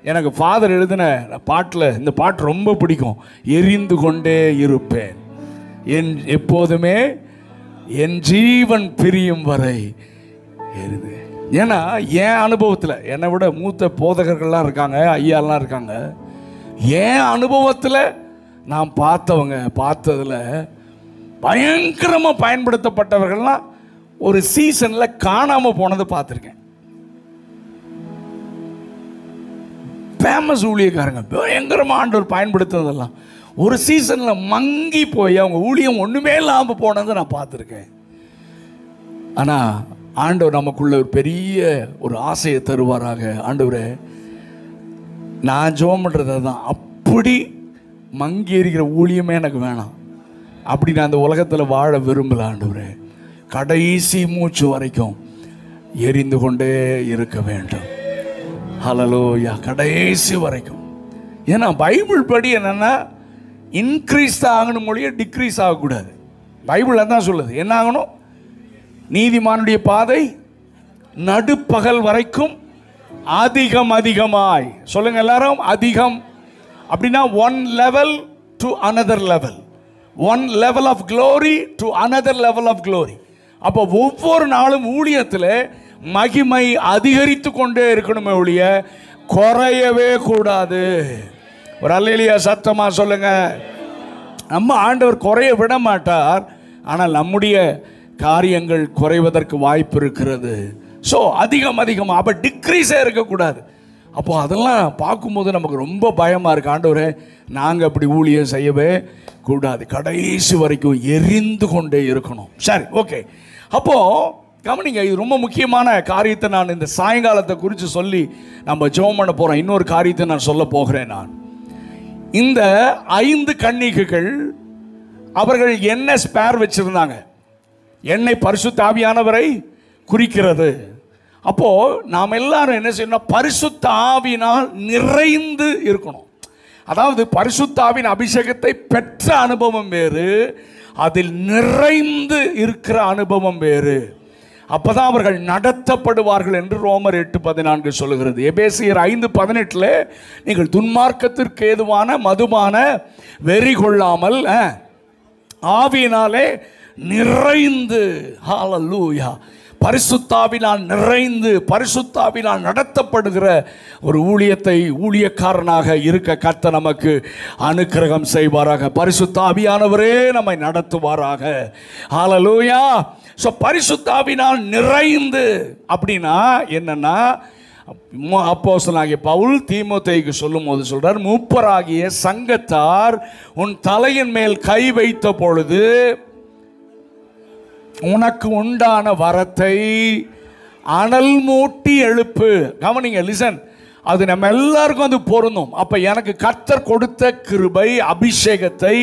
S1: எனக்கு ஃபாதர் எழுதின பாட்டில் இந்த பாட்டு ரொம்ப பிடிக்கும். எரிந்து கொண்டே இருப்பேன் எப்போதுமே என் ஜீவன் பிரியும் வரை எரிது. ஏன்னா என் அனுபவத்தில், என்னை விட மூத்த போதகர்கள்லாம் இருக்காங்க, ஐயாலாம் இருக்காங்க. என் அனுபவத்தில் நான் பார்த்ததில் பயங்கரமாக பயன்படுத்தப்பட்டவர்கள்லாம் ஒரு சீசனில் காணாமல் போனதை பார்த்துருக்கேன். ஃபேமஸ் ஊழியக்காரங்க பயங்கரமாக ஆண்டவர் பயன்படுத்துனதெல்லாம் ஒரு சீசனில் மங்கி போய் அவங்க ஊழியம் ஒன்றுமே இல்லாமல் போனதை நான் பார்த்துருக்கேன். ஆனால் ஆண்டவர் நமக்குள்ள ஒரு பெரிய ஒரு ஆசையை தருவாராக. ஆண்டவரே, நான் ஜெபம் பண்ணுறது தான், அப்படி மங்கி எறிகிற ஊழியமே எனக்கு வேணாம். அப்படி நான் அந்த உலகத்தில் வாழ விரும்பல ஆண்டவரே. கடைசி மூச்சு வரைக்கும் எரிந்து கொண்டே இருக்க வேண்டும். ஹல்லேலூயா. கடைசி வரைக்கும். ஏன்னா பைபிள் படி என்னென்னா இன்க்ரீஸ் தான் ஆகணும், மொழியை டிக்ரீஸ் ஆகக்கூடாது. பைபிள் தான் சொல்லுது. என்ன ஆகணும்? நீதிமானுடைய பாதை நடுப்பகல் வரைக்கும் அதிகம் அதிகமாய். சொல்லுங்க எல்லாரும், அதிகம். அப்படின்னா one level to another level, one level of glory to another level of glory. அப்போ ஒவ்வொரு நாளும் ஊழியத்தில் மகிமை அதிகரித்து கொண்டே இருக்கணுமே ஒழிய குறையவே கூடாது. ஒரு அல்லேலூயா சத்தமா சொல்லுங்க. நம்ம ஆண்டவர் குறைய விட மாட்டார், ஆனால் நம்முடைய காரியங்கள் குறைவதற்கு வாய்ப்பு இருக்கிறது. ஸோ அதிகம் அதிகமாக, அப்போ டிக்ரீஸே இருக்கக்கூடாது. அப்போது அதெல்லாம் பார்க்கும்போது நமக்கு ரொம்ப பயமாக இருக்குது. ஆண்டவரே, நாங்கள் அப்படி ஊழியம் செய்யவே கூடாது, கடைசி வரைக்கும் எரிந்து கொண்டே இருக்கணும். சரி, ஓகே. அப்போது கவனிங்க, இது ரொம்ப முக்கியமான காரியத்தை நான் இந்த சாயங்காலத்தை குறித்து சொல்லி நம்ம ஜெபம் பண்ண போகிறோம். இன்னொரு காரியத்தை நான் சொல்ல போகிறேன். நான் இந்த 5 கன்னிகைகள் அவர்கள் என்ன ஸ்பேர் வச்சிருந்தாங்க? எண்ணெய் பரிசுத்த ஆவியானவரை குறிக்கிறது. அப்போ நாம் எல்லாரும் என்ன செய்யணும்? பரிசுத்த ஆவியினால் நிறைந்து இருக்கணும். அதாவது பரிசுத்த ஆவியின் அபிஷேகத்தை பெற்ற அனுபவம் வேறு, அதில் நிறைந்து இருக்கிற அனுபவம் வேறு. அப்பதான் அவர்கள் நடத்தப்படுவார்கள் என்று ரோமர் 8:14 சொல்லுகிறது. எபேசியர் 5:18 நீங்கள் துன்மார்க்கத்திற்கு ஏதுவான மதுபான வெறி கொள்ளாமல் ஆவியினாலே நிறைந்து, ஹல்லேலூயா, பரிசுத்தாவினால் நிறைந்து பரிசுத்தாவினால் நடத்தப்படுகிற ஒரு ஊழியத்தை ஊழியக்காரனாக இருக்க கர்த்தர் நமக்கு அனுக்கிரகம் செய்வாராக. பரிசுத்தாவியானவரே நம்மை நடத்துவாராக. ஹல்லேலூயா. ஸோ பரிசுத்தாவினால் நிறைந்து அப்படின்னா என்னன்னா, அப்போஸ்தலனாகிய பவுல் தீமோத்தேயுக்கு சொல்லும் போது சொல்றார், மூப்பராகிய சங்கத்தார் உன் தலையின் மேல் கை வைத்த பொழுது உனக்கு உண்டான வரத்தை அனல் மூட்டி எழுப்பு. கவனிங்க, லிசன், அது நம்ம எல்லாருக்கும் அது பொருந்தும். அப்ப எனக்கு கர்த்தர் கொடுத்த கிருபை அபிஷேகத்தை,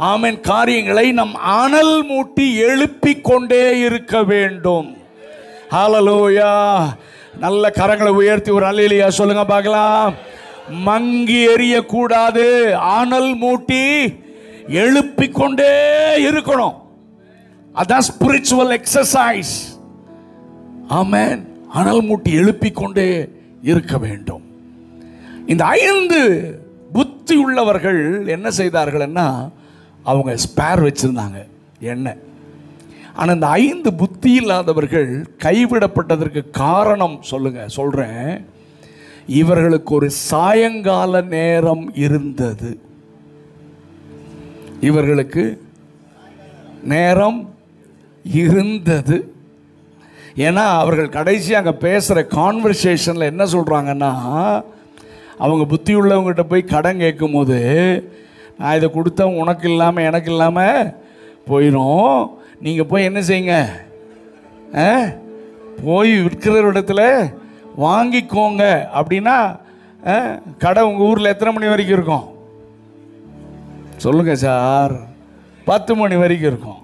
S1: ஆமென், காரியங்களை நம் அனல் மூட்டி எழுப்பிக் கொண்டே இருக்க வேண்டும். ஹல்லேலூயா. நல்ல கரங்களை உயர்த்தி ஒரு அல்லேலூயா சொல்லுங்க பார்க்கலாம். மங்கி எறியக்கூடாது, அனல் மூட்டி எழுப்பிக் கொண்டே இருக்கணும். அதான் ஸ்பிரிச்சுவல் எக்ஸசைஸ். ஆமென். அனல் மூட்டி எழுப்பிக் கொண்டே இருக்க வேண்டும். இந்த 5 புத்தி உள்ளவர்கள் என்ன செய்தார்கள்னா, அவங்க ஸ்பேர் வச்சிருந்தாங்க எண்ணெய். ஆனால் இந்த 5 புத்தி இல்லாதவர்கள் கைவிடப்பட்டதற்கு காரணம் சொல்றேன். இவர்களுக்கு ஒரு சாயங்கால நேரம் இருந்தது. இவர்களுக்கு நேரம் இருந்தது. ஏன்னா அவர்கள் கடைசி அங்கே பேசுகிற கான்வர்சேஷனில் என்ன சொல்கிறாங்கன்னா, அவங்க புத்தி உள்ளவங்ககிட்ட போய் கடன் கேட்கும் போது, நான் இதை கொடுத்தேன் உனக்கு இல்லாமல் எனக்கு இல்லாமல் போயிடும், நீங்கள் போய் என்ன செய்யுங்க, போய் விற்கிற இடத்துல வாங்கிக்கோங்க அப்படின்னா, கடை உங்கள் ஊரில் எத்தனை மணி வரைக்கும் இருக்கும் சொல்லுங்கள் சார்? 10 மணி வரைக்கும் இருக்கும்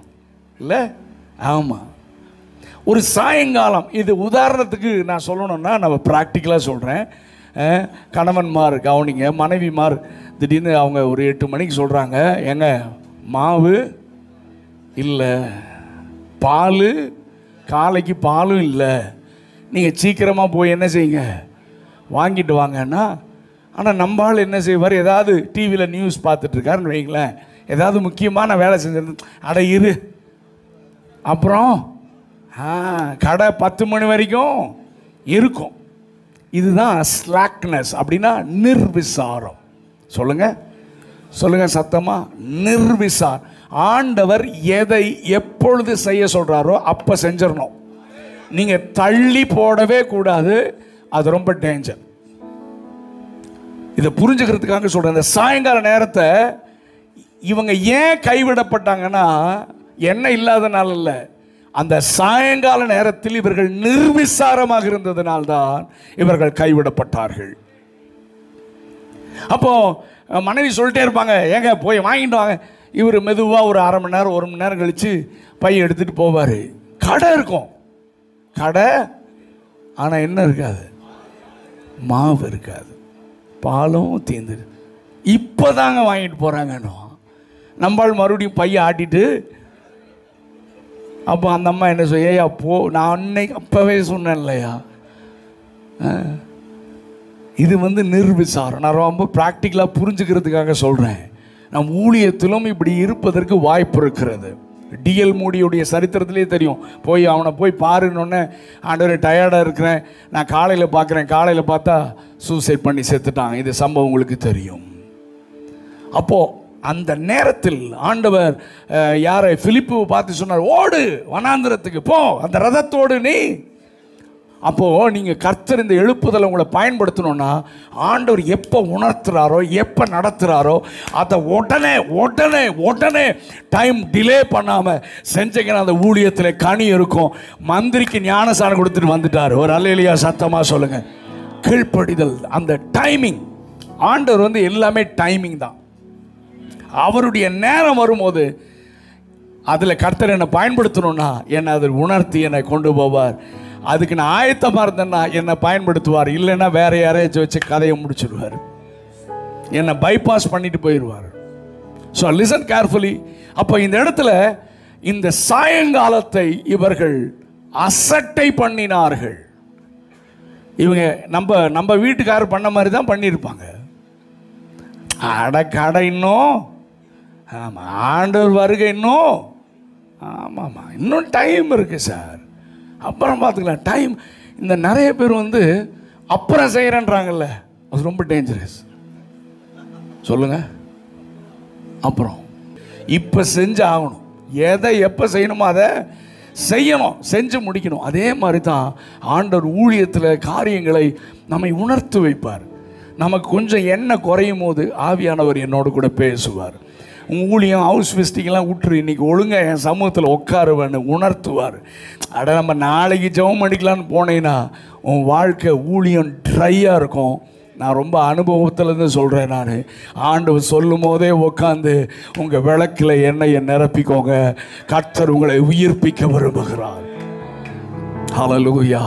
S1: இல்லை? ஆமாம். ஒரு சாயங்காலம், இது உதாரணத்துக்கு நான் சொல்லணும்னா நம்ம ப்ராக்டிக்கலாக சொல்கிறேன். கணவன்மார் கவனிங்க, மனைவிமார் திடீர்னு அவங்க ஒரு 8 மணிக்கு சொல்கிறாங்க, எங்க மாவு இல்லை, பால் காலைக்கு பாலும் இல்லை, நீங்கள் சீக்கிரமாக போய் என்ன செய்யுங்க, வாங்கிட்டு வாங்கன்னா. ஆனால் நம்ம ஆள் என்ன செய்வார், ஏதாவது டிவியில் நியூஸ் பார்த்துட்ருக்காருன்னு வைங்களேன், ஏதாவது முக்கியமான வேலை செஞ்சிருந்து அட இரு, அப்புறம் கடை 10 மணி வரைக்கும் இருக்கும். இதுதான் ஸ்லாக்னஸ், அப்படின்னா நிர்விசாரம். சொல்லுங்க சத்தமா, நிர்விசார். ஆண்டவர் எதை எப்பொழுது செய்ய சொல்றாரோ அப்ப செஞ்சிடணும். நீங்க தள்ளி போடவே கூடாது, அது ரொம்ப டேஞ்சர். இதை புரிஞ்சுக்கிறதுக்காக சொல்றேன். இந்த சாயங்கால நேரத்தை இவங்க ஏன் கைவிடப்பட்டாங்கன்னா என்ன இல்லாதனால இல்லை, அந்த சாயங்கால நேரத்தில் இவர்கள் நிர்விசாரமாக இருந்ததனால்தான் இவர்கள் கைவிடப்பட்டார்கள். அப்போ மனைவி சொல்லிட்டே இருப்பாங்க, ஏங்க போய் வாங்கிட்டு வாங்க. இவர் மெதுவாக ஒரு அரை மணி நேரம் 1 மணி நேரம் கழித்து பைய எடுத்துகிட்டு போவார். கடை இருக்கும், கடை, ஆனால் என்ன இருக்காது, மாவு இருக்காது, பாலும் தீர்ந்துரு. இப்போ தாங்க வாங்கிட்டு போகிறாங்கன்னு நம்மால் மறுபடியும் பைய ஆட்டிட்டு, அப்போ அந்த அம்மா என்ன சொல்ல, ஏயா போ, நான் அன்னைக்கு அப்போவே சொன்னேன் இல்லையா. இது நிர்விசாரம். நான் ரொம்ப ப்ராக்டிக்கலாக புரிஞ்சுக்கிறதுக்காக சொல்கிறேன். நம் ஊழியத்திலும் இப்படி இருப்பதற்கு வாய்ப்பு இருக்கிறது. டிஎல் மூடியுடைய சரித்திரத்திலே தெரியும். அவனை போய் பாருன்னொன்னே, ஆண்டவரே டயர்டாக இருக்கிறேன், நான் காலையில் பார்க்குறேன், காலையில் பார்த்தா சூசைட் பண்ணி செத்துட்டான். இது சம்பவம் உங்களுக்கு தெரியும். அப்போது அந்த நேரத்தில் ஆண்டவர் யாரை, பிலிப்புவை பார்த்து சொன்னார், ஓடு வனாந்திரத்துக்கு போ, அந்த ரதத்தோடு நீ. அப்போது நீங்கள் கர்த்தர் இந்த எழுப்புதலை உங்களை பயன்படுத்தணும்னா, ஆண்டவர் எப்போ உணர்த்துறாரோ, எப்போ நடத்துகிறாரோ அதை உடனே உடனே உடனே டைம் டிலே பண்ணாமல் செஞ்சீங்கன்னா அந்த ஊழியத்தில் கனி இருக்கும். மந்திரிக்கு ஞானசானம் கொடுத்துட்டு வந்துட்டார். ஒரு அல்லேலூயா சத்தமாக சொல்லுங்கள். கீழ்ப்படிதல், அந்த டைமிங். ஆண்டவர் எல்லாமே டைமிங் தான். அவருடைய நேரம் வரும்போது அதில் கர்த்தர் என்னை பயன்படுத்தணும்னா என்னை அதில் உணர்த்தி என்னை கொண்டு போவார். அதுக்கு நான் ஆயத்தமாக இருந்தேன்னா என்னை பயன்படுத்துவார். இல்லைன்னா வேற யாரையாச்சும் வச்சு கதையை முடிச்சிடுவார், என்னை பைபாஸ் பண்ணிட்டு போயிடுவார். So listen carefully. அப்போ இந்த இடத்துல இந்த சாயங்காலத்தை இவர்கள் அசட்டை பண்ணினார்கள். இவங்க நம்ம வீட்டுக்காரர் பண்ண மாதிரி தான் பண்ணியிருப்பாங்க. கடை இன்னும், ஆமாம், ஆண்டவர் வருகை இன்னும், ஆமாம்மா இன்னும் டைம் இருக்குது சார், அப்புறம் பார்த்துக்கலாம் டைம். இந்த நிறைய பேர் அப்புறம் செய்கிறேன்றாங்கல்ல, அது ரொம்ப டேஞ்சரஸ். சொல்லுங்க. அப்புறம் இப்போ செஞ்சு ஆகணும். எதை எப்போ செய்யணுமோ அதை செய்யணும், செஞ்சு முடிக்கணும். அதே மாதிரி தான் ஆண்டவர் ஊழியத்தில் காரியங்களை நம்மை உணர்த்து வைப்பார். நமக்கு கொஞ்சம் எண்ணெய் குறையும் போது ஆவியானவர் என்னோடு கூட பேசுவார். ஊழியம் ஹவுஸ் விசிட்டிங்கெல்லாம் விட்டுரு, இன்றைக்கி ஒழுங்காக என் சமூகத்தில் உட்காருவேன்னு உணர்த்துவார். நம்ம நாளைக்கு ஜெபம் பண்ணிக்கலான்னு போனேன்னா உன் வாழ்க்கை ஊழியம் ட்ரையாக இருக்கும். நான் ரொம்ப அனுபவத்திலேருந்து சொல்கிறேன். நான் ஆண்டவர் சொல்லும் போதே உட்காந்து உங்கள் விளக்கில் எண்ணெயை நிரப்பிக்கோங்க. கர்த்தர் உங்களை உயிர்ப்பிக்க விரும்புகிறார். ஹல்லேலூயா.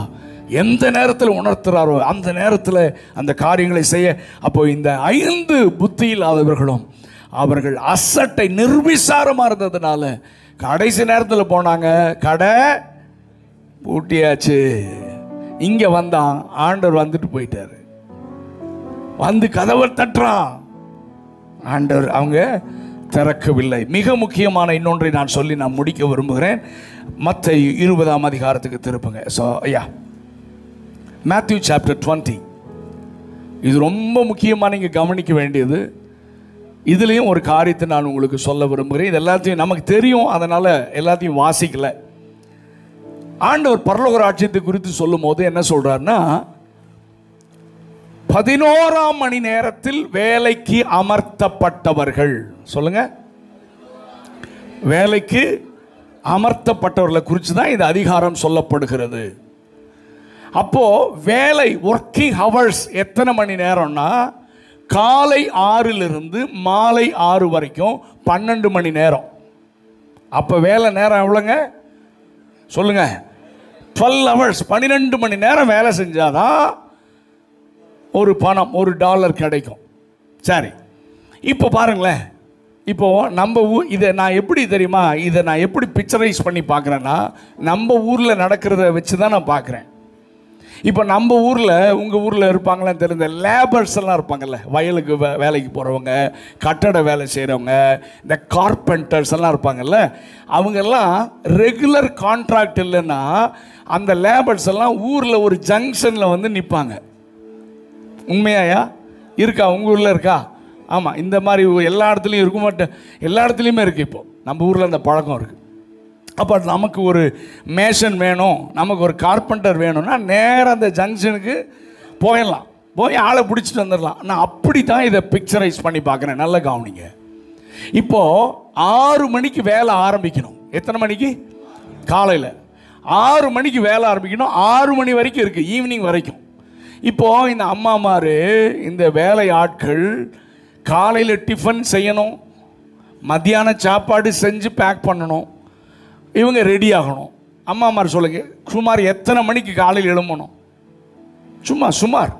S1: எந்த நேரத்தில் உணர்த்துறாரோ அந்த நேரத்தில் அந்த காரியங்களை செய்ய. அப்போ இந்த 5 புத்தி இல்லாதவர்களும் அவர்கள் அசட்டை நிர்விசாரமாக இருந்ததுனால கடைசி நேரத்தில் போனாங்க, கடை பூட்டியாச்சு. இங்கே வந்தான், ஆண்டவர் வந்துட்டு போயிட்டார். கதவை தட்டுறான், ஆண்டவர் அவங்க திறக்கவில்லை. மிக முக்கியமான இன்னொன்றை நான் சொல்லி நான் முடிக்க விரும்புகிறேன். மத்தேயு 20ஆம் அதிகாரத்துக்கு திருப்புங்க. So Matthew chapter 20. இது ரொம்ப முக்கியமாக நீங்கள் கவனிக்க வேண்டியது. இதுலேயும் ஒரு காரியத்தை நான் உங்களுக்கு சொல்ல விரும்புகிறேன். இது எல்லாத்தையும் நமக்கு தெரியும், அதனால் எல்லாத்தையும் வாசிக்கல. ஆண்டவர் பரலோக ராஜ்யத்தை குறித்து சொல்லும் போது என்ன சொல்கிறார்னா, 11ஆம் மணி நேரத்தில் வேலைக்கு அமர்த்தப்பட்டவர்கள். சொல்லுங்க. வேலைக்கு அமர்த்தப்பட்டவர்களை குறித்து தான் இந்த அதிகாரம் சொல்லப்படுகிறது. அப்போ வேலை ஒர்க்கிங் ஹவர்ஸ் எத்தனை மணி நேரம்னா, காலை 6லிருந்து மாலை 6 வரைக்கும் 12 மணி நேரம். அப்போ வேலை நேரம் எவ்வளோங்க சொல்லுங்க? 12 hours, 12 மணி நேரம் வேலை செஞ்சாதான் ஒரு பணம், $1 கிடைக்கும். சரி, இப்போ பாருங்களேன், இப்போது நம்ம இதை நான் எப்படி தெரியுமா, இதை நான் எப்படி பிக்சரைஸ் பண்ணி பார்க்குறேன்னா, நம்ம ஊரில் நடக்கிறத வச்சு தான் நான் பார்க்குறேன். இப்போ நம்ம ஊரில், உங்கள் ஊரில் இருப்பாங்களான்னு தெரிஞ்ச லேபர்ஸ் எல்லாம் இருப்பாங்கல்ல, வயலுக்கு வேலைக்கு போகிறவங்க, கட்டட வேலை செய்கிறவங்க, இந்த கார்பெண்டர்ஸ் எல்லாம் இருப்பாங்கல்ல, அவங்கெல்லாம் ரெகுலர் கான்ட்ராக்ட் இல்லைன்னா அந்த லேபர்ஸ் எல்லாம் ஊரில் ஒரு ஜங்ஷனில் வந்து நிற்பாங்க. உண்மையாயா இருக்கா? உங்கள் ஊரில் இருக்கா? ஆமாம், இந்த மாதிரி எல்லா இடத்துலையும் இருக்க மாட்டேன், எல்லா இடத்துலையுமே இருக்குது. இப்போது நம்ம ஊரில் அந்த பழக்கம் இருக்குது. அப்போ நமக்கு ஒரு மேஷன் வேணும், நமக்கு ஒரு கார்பெண்டர் வேணும்னா நேராக அந்த ஜங்ஷனுக்கு போயிடலாம், போய் ஆளை பிடிச்சிட்டு வந்துடலாம். நான் அப்படி தான் இதை பிக்சரைஸ் பண்ணி பார்க்குறேன். நல்ல கவனிங்க. இப்போது 6 மணிக்கு வேலை ஆரம்பிக்கணும். எத்தனை மணிக்கு? காலையில் 6 மணிக்கு வேலை ஆரம்பிக்கணும். 6 மணி வரைக்கும் இருக்குது, ஈவினிங் வரைக்கும். இப்போது இந்த அம்மாமார், இந்த வேலை ஆட்கள் காலையில் டிஃபன் செய்யணும், மத்தியான சாப்பாடு செஞ்சு பேக் பண்ணணும், இவங்க ரெடி ஆகணும். அம்மாமார் சொல்லுங்க, சுமார் எத்தனை மணிக்கு காலையில் எழும்பணும்? சுமார்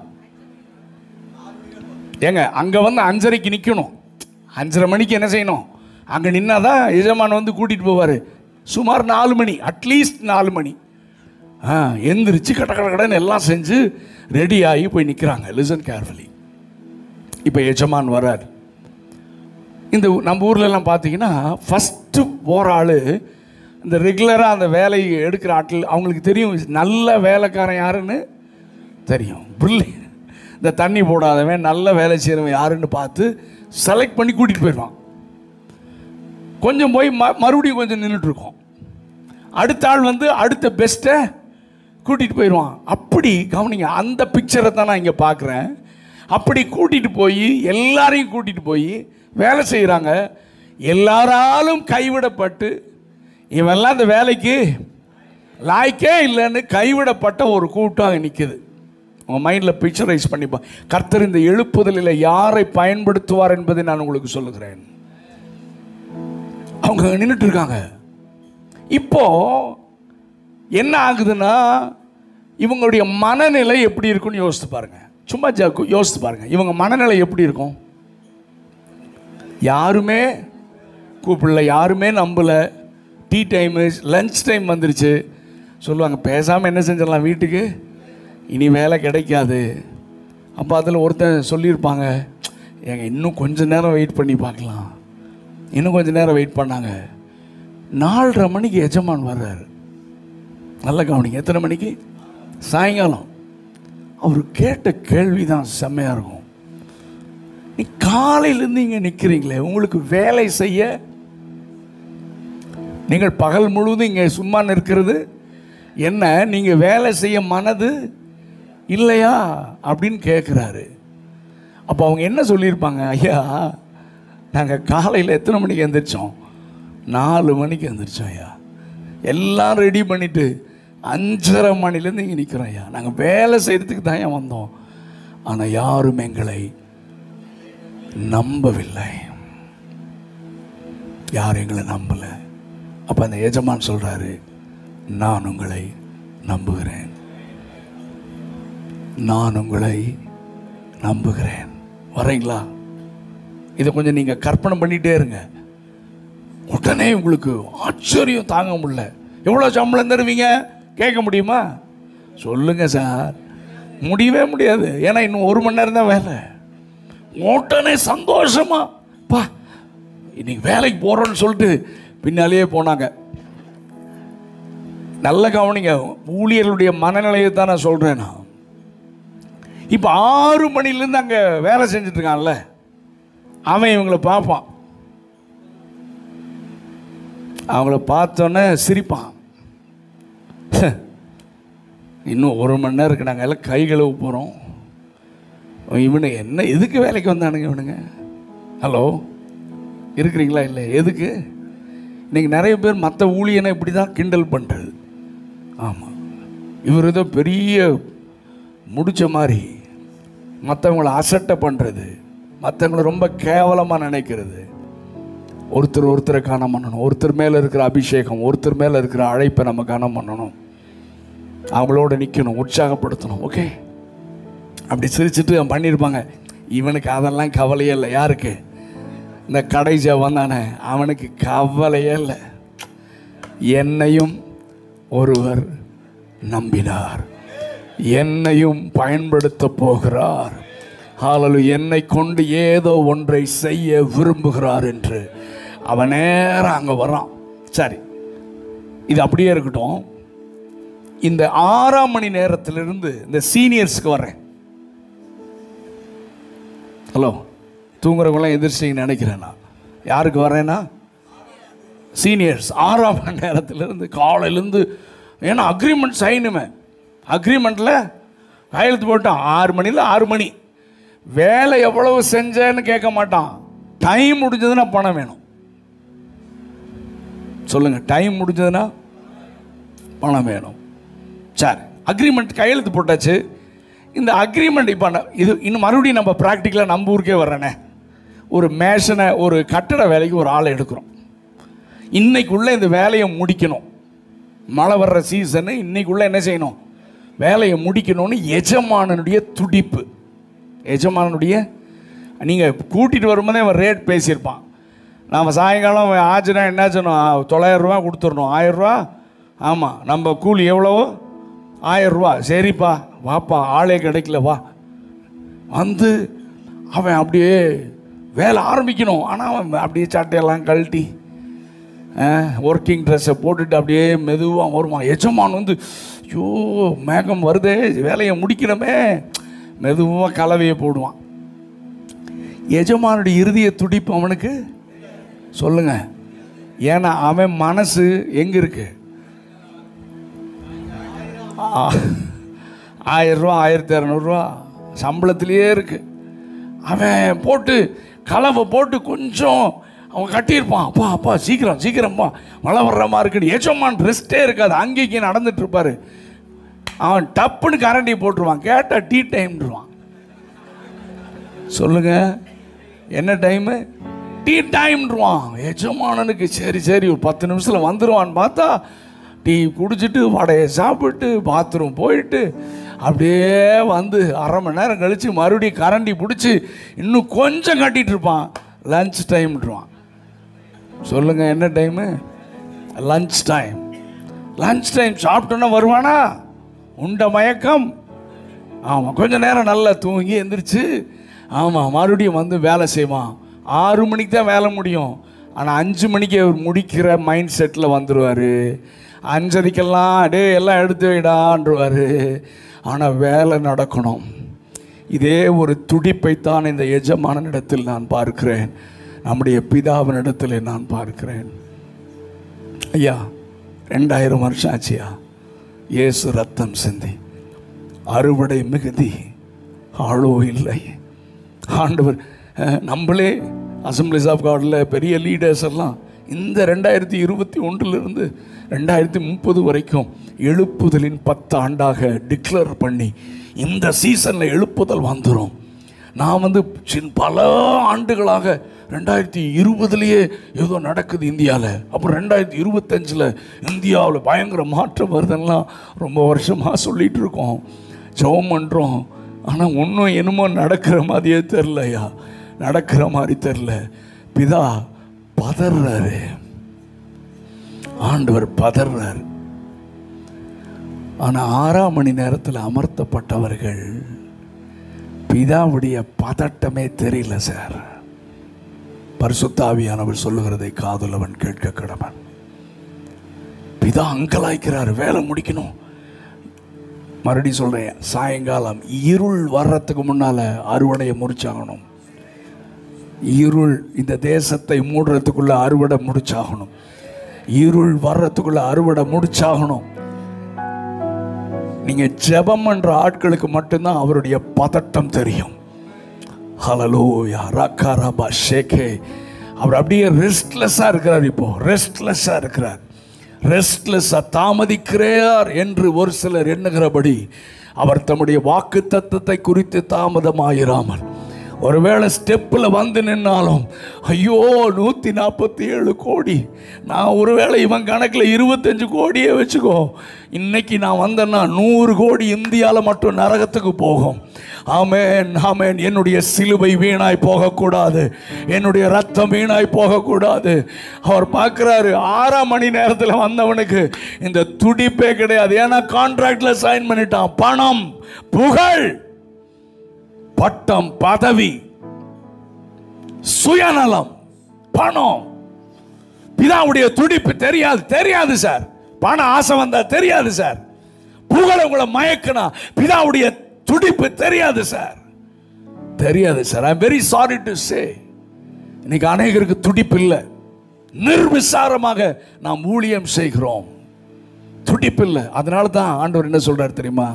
S1: ஏங்க, அங்கே வந்து 5:30க்கு நிற்கணும். 5:30 மணிக்கு என்ன செய்யணும்? அங்கே நின்னா தான் எஜமான் வந்து கூட்டிகிட்டு போவார். சுமார் 4 மணி, அட்லீஸ்ட் 4 மணி எந்திரிச்சு கடைன்னு எல்லாம் செஞ்சு ரெடி ஆகி போய் நிற்கிறாங்க. Listen carefully. இப்போ எஜமான் வரார். இந்த நம்ம ஊர்லெலாம் பார்த்தீங்கன்னா ஃபஸ்ட்டு போகிற ஆள், இந்த ரெகுலராக அந்த வேலையை எடுக்கிற ஆட்கள், அவங்களுக்கு தெரியும் நல்ல வேலைக்காரன் யாருன்னு தெரியும். இந்த தண்ணி போடாதவன் நல்ல வேலை செய்கிறவன் யாருன்னு பார்த்து செலக்ட் பண்ணி கூட்டிகிட்டு போயிடுவான். கொஞ்சம் போய் மறுபடியும் கொஞ்சம் நின்றுட்டுருக்கோம். அடுத்த ஆள் வந்து அடுத்த பெஸ்ட்டை கூட்டிகிட்டு போயிடுவான். அப்படி கவனிங்க, அந்த பிக்சரை தான் நான் இங்கே பார்க்குறேன். அப்படி கூட்டிகிட்டு போய் எல்லாரையும் கூட்டிகிட்டு போய் வேலை செய்கிறாங்க. எல்லாராலும் கைவிடப்பட்டு இவெல்லாம் இந்த வேலைக்கு லாய்க்கே இல்லைன்னு கைவிடப்பட்ட ஒரு கூட்டம் நிற்குது. உங்கள் மைண்டில் பிக்சரைஸ் பண்ணிப்பா. கர்த்தர் இந்த எழுப்புதலில் யாரை பயன்படுத்துவார் என்பதை நான் உங்களுக்கு சொல்லுகிறேன். அவங்க நின்றுட்டு இருக்காங்க. இப்போ என்ன ஆகுதுன்னா, இவங்களுடைய மனநிலை எப்படி இருக்குன்னு யோசித்து பாருங்க. சும்மா யோசித்து பாருங்க, இவங்க மனநிலை எப்படி இருக்கும்? யாருமே கூப்பிடல, யாருமே நம்பலை. டீ டைமு, லன்ச் டைம் வந்துருச்சு. சொல்லுவாங்க, பேசாமல் என்ன செஞ்சிடலாம், வீட்டுக்கு இனி வேலை கிடைக்காது. அப்போ அதில் ஒருத்தன் சொல்லியிருப்பாங்க, ஏங்க இன்னும் கொஞ்சம் நேரம் வெயிட் பண்ணி பார்க்கலாம். இன்னும் கொஞ்சம் நேரம் வெயிட் பண்ணாங்க. 4:30 மணிக்கு எஜமான் வர்றார். நல்ல கவனிங்க, எத்தனை மணிக்கு? சாயங்காலம். அவர் கேட்ட கேள்வி தான் செம்மையாக இருக்கும். நீ காலையிலேருந்து இங்கே நிற்கிறீங்களே, உங்களுக்கு வேலை செய்ய, நீங்கள் பகல் முழுவதும் இங்கே சும்மா நிற்கிறது என்ன, நீங்கள் வேலை செய்ய மனது இல்லையா அப்படின்னு கேட்குறாரு. அப்போ அவங்க என்ன சொல்லியிருப்பாங்க? ஐயா, நாங்கள் காலையில் எத்தனை மணிக்கு எழுந்திரிச்சோம்? 4 மணிக்கு எழுந்திரிச்சோம் ஐயா. எல்லாம் ரெடி பண்ணிவிட்டு 5:30 மணிலேருந்து இங்கே நிற்கிறோம் ஐயா. நாங்கள் வேலை செய்கிறதுக்கு தான் ஏன் வந்தோம், ஆனால் யாரும் எங்களை நம்பவில்லை. யாரும் எங்களை நம்பலை. அப்போ அந்த எஜமான் சொல்கிறாரு, நான் உங்களை நம்புகிறேன், நான் உங்களை நம்புகிறேன். வரீங்களா? இதை கொஞ்சம் நீங்கள் கற்பனை பண்ணிகிட்டே இருங்க. உடனே உங்களுக்கு ஆச்சரியம் தாங்க முடியல. எவ்வளோ சம்பளம் தருவீங்க கேட்க முடியுமா? சொல்லுங்கள் சார். முடியவே முடியாது. ஏன்னா இன்னும் 1 மணி நேரம் தான் வேலை. உடனே சந்தோஷமா பா இன்னைக்கு வேலைக்கு போகிறோன்னு சொல்லிட்டு பின்னாலேயே போனாங்க. நல்ல கவனிங்க, ஊழியர்களுடைய மனநிலையை தான் நான் சொல்கிறேன். நான் இப்போ 6 மணிலேருந்து அங்கே வேலை செஞ்சிட்ருக்கான்ல, அவன் இவங்களை பார்ப்பான். அவங்கள பார்த்தோன்னே சிரிப்பான். இன்னும் 1 மணி நேரம் இருக்கு, நாங்கள் எல்லாம் கை கழுவ போகிறோம். இவனுங்க என்ன எதுக்கு வேலைக்கு வந்தானுங்க இவனுங்க? ஹலோ, இருக்கிறீங்களா? இல்லை, எதுக்கு? இன்றைக்கி நிறைய பேர் மற்ற ஊழியனை இப்படி தான் கிண்டல் பண்ணுறது. ஆமாம், இவர் ஏதோ பெரிய முடிச்ச மாதிரி மற்றவங்கள அசட்டை பண்ணுறது, மற்றவங்கள ரொம்ப கேவலமாக நினைக்கிறது. ஒருத்தரை கனம் பண்ணணும். ஒருத்தர் மேலே இருக்கிற அபிஷேகம், ஒருத்தர் மேலே இருக்கிற அழைப்பை நம்ம கனம் பண்ணணும். அவங்களோட நிற்கணும், உற்சாகப்படுத்தணும். ஓகே, அப்படி சிரிச்சுட்டு பண்ணியிருப்பாங்க. இவனுக்கு அதெல்லாம் கவலையே இல்லை. யாருக்கு? இந்த கடைசியா வந்தானே அவனுக்கு கவலையே இல்லை. என்னையும் ஒருவர் நம்பினார், என்னையும் பயன்படுத்த போகிறார், ஹல்லேலூயா, என்னை கொண்டு ஏதோ ஒன்றை செய்ய விரும்புகிறார் என்று அவன் நேரம் அங்கே வரான். சரி, இது அப்படியே இருக்கட்டும். இந்த 6 மணி நேரத்திலிருந்து இந்த சீனியர்ஸ்க்கு வர்றேன். ஹலோ, தூங்குறவங்களாம் எதிர்ச்சிங்கன்னு நினைக்கிறேன். நான் யாருக்கு வர்றேன்னா சீனியர்ஸ். 6 மணி நேரத்திலிருந்து காலையிலேருந்து, ஏன்னா அக்ரிமெண்ட் செய்யணுமே, அக்ரிமெண்ட்டில் கையெழுத்து போட்டான். 6 மணியில் 6 மணி. வேலை எவ்வளவு செஞ்சேன்னு கேட்க மாட்டான். டைம் முடிஞ்சதுன்னா பணம் வேணும். சொல்லுங்க, டைம் முடிஞ்சதுன்னா பணம் வேணும். சரி, அக்ரிமெண்ட் கையெழுத்து போட்டாச்சு. இந்த அக்ரிமெண்ட் இப்போ இது இன்னும் மறுபடியும் நம்ம ப்ராக்டிக்கலாக நம்ம ஊருக்கே வர்றேனே, ஒரு மேஷனை, ஒரு கட்டட வேலைக்கு ஒரு ஆளை எடுக்கிறோம். இன்னைக்குள்ளே இந்த வேலையை முடிக்கணும். மழை வர்ற சீசனு, இன்னைக்குள்ளே என்ன செய்யணும், வேலையை முடிக்கணும்னு எஜமானனுடைய துடிப்பு. எஜமானனுடைய, நீங்கள் கூட்டிகிட்டு வரும்போதே அவன் ரேட் பேசியிருப்பான். நாம் சாயங்காலம் ஆச்சுன்னா என்ன சொன்னோம், 900 ரூபா கொடுத்துடணும். 1000 ரூபா, ஆமாம், நம்ம கூலி எவ்வளவோ 1000 ரூபா. சரிப்பா வாப்பா, ஆளே கிடைக்கல வா. வந்து அவன் அப்படியே வேலை ஆரம்பிக்கணும். ஆனால் அவன் அப்படியே சட்டையெல்லாம் கழட்டி ஒர்க்கிங் ட்ரெஸ்ஸை போட்டுட்டு அப்படியே மெதுவாக வருவான். எஜமான் வந்து, ஐயோ மேகம் வருதே, வேலையை முடிக்கணுமே, மெதுவாக கலவையை போடுவான். எஜமானுடைய இறுதிய துடிப்பு அவனுக்கு சொல்லுங்க. ஏன்னா அவன் மனசு எங்கே இருக்கு, 1000 ரூபா 1200 ரூபா சம்பளத்திலேயே இருக்கு. அவன் போட்டு கலவை போட்டு கொஞ்சம் அவன் கட்டியிருப்பான். அப்பா அப்பா சீக்கிரம் சீக்கிரம்ப்பா, மழை வர்ற மாதிரி இருக்குன்னு. எஜமான் ரெஸ்ட்டே இருக்காது, அங்கேயே நடந்துட்டு இருப்பாரு. அவன் டப்புன்னு கரண்டி போட்டுருவான். கேட்டால் டீ டைம்ன்றான். சொல்லுங்க, என்ன டைமு, டீ டைம்ன்றான். எஜமானனுக்கு சரி சரி ஒரு 10 நிமிஷத்தில் வந்துடுவான்னு பார்த்தா, டீ குடிச்சிட்டு வடையை சாப்பிட்டு பாத்ரூம் போயிட்டு அப்படியே வந்து 1/2 மணி நேரம் கழித்து மறுபடியும் கரண்டி பிடிச்சி இன்னும் கொஞ்சம் கட்டிகிட்டு இருப்பான். லன்ச் டைம்ன்றான். சொல்லுங்கள், என்ன time, lunch time. Lunch time சாப்பிட்டோன்னா வருவானா, உண்ட மயக்கம். ஆமாம், கொஞ்சம் நேரம் நல்லா தூங்கி எந்திரிச்சு, ஆமாம், மறுபடியும் வந்து வேலை செய்வான். 6 மணிக்கு தான் வேலை முடியும். ஆனால் 5 மணிக்கு அவர் முடிக்கிற மைண்ட் செட்டில் வந்துடுவார். 5:30க்கெல்லாம் டே எல்லாம் எடுத்து வைடான்றுவார். ஆனால் வேலை நடக்கணும். இதே ஒரு துடிப்பைத்தான் இந்த எஜமானனிடத்தில் நான் பார்க்கிறேன், நம்முடைய பிதாவினிடத்தில் நான் பார்க்கிறேன். ஐயா, 2000 வருஷம் ஆச்சியா இயேசு ரத்தம் சிந்தி, அறுவடை மிகுதி ஆளோ இல்லை. ஆண்டவர் நம்மளே அசம்பிளிஸ் ஆஃப் காடில் பெரிய லீடர்ஸ் எல்லாம் இந்த 2021 2030 வரைக்கும் எழுப்புதலின் 10 ஆண்டாக டிக்ளேர் பண்ணி இந்த சீசனில் எழுப்புதல் வந்துடும். நான் வந்து பல ஆண்டுகளாக 2020 ஏதோ நடக்குது இந்தியாவில், அப்புறம் 2025 இந்தியாவில் பயங்கர மாற்றம் வருதுன்னெலாம் ரொம்ப வருஷமாக சொல்லிகிட்டு இருக்கோம், ஜெபம் பண்ணுறோம். ஆனால் ஒன்றும் என்னமோ நடக்கிற மாதிரியே தெரிலையா, நடக்கிற மாதிரி தெரில. பிதா பதறாரு, ஆண்டவர் பதறாரு. ஆனால் 6ஆம் மணி நேரத்தில் அமர்த்தப்பட்டவர்கள் பிதாவுடைய பதட்டமே தெரியல சார். பரிசுத்த ஆவியானவர் சொல்லுகிறதை காதுள்ளவன் கேட்க கடவன். பிதா அங்கலாய்க்கிறார், வேலை முடிக்கணும். மறுபடியும் சொல்றேன், சாயங்காலம் இருள் வர்றதுக்கு முன்னால அறுவடையை முடிச்சாகணும். இருள் இந்த தேசத்தை மூடுறதுக்குள்ள அறுவடை முடிச்சாகணும். இருள் வர்றதுக்குள்ள அறுவடை முடிச்சாகணும். நீங்க ஜெபம் என்ற ஆட்களுக்கு மட்டும்தான் அவருடைய பதட்டம் தெரியும். ஹல்லேலூயா, ரக்கரபா ஷேகே. அவர் அப்படியே ரெஸ்ட்லெஸ்ஸா இருக்கிறார். இப்போ ரெஸ்ட்லெஸ்ஸா இருக்கிறார். ரெஸ்ட்லெஸ்ஸா தாமதிக்கிறார் என்று ஒரு சிலர் எண்ணுகிறபடி அவர் தம்முடைய வாக்கு தத்தத்தை குறித்து தாமதமாயிராமல் ஒருவேளை ஸ்டெப்பில் வந்து நின்னாலும் ஐயோ 147 கோடி, நான் ஒருவேளை இவன் கணக்கில் 25 கோடியே வச்சுக்கோ, இன்னைக்கு நான் வந்தேன்னா 100 கோடி இந்தியாவில் மட்டும் நரகத்துக்கு போகும். ஆமென், ஆமென். என்னுடைய சிலுவை வீணாய் போகக்கூடாது, என்னுடைய ரத்தம் வீணாய் போகக்கூடாது. அவர் பார்க்குறாரு 6 மணி நேரத்தில் வந்தவனுக்கு இந்த துடிப்பே கிடையாது. ஏன்னா கான்ட்ராக்ட்ல சைன் பண்ணிட்டான். பணம், புகழ், பட்டம், பதவி, சுயநலம், பணம். பிதாவுடைய துடிப்பு தெரியாது சார். பண ஆசை வந்தா தெரியாது சார். புகழ உங்களை மயக்கினா பிதாவுடைய துடிப்பு தெரியாது sir. I am very sorry to say, இன்னைக்கு அநேகருக்கு துடிப்பு இல்லை. நிர்விசாரமாக நாம் ஊழியம் செய்கிறோம், துடிப்பு இல்லை. அதனால தான் ஆண்டவர் என்ன சொல்றாரு தெரியுமா?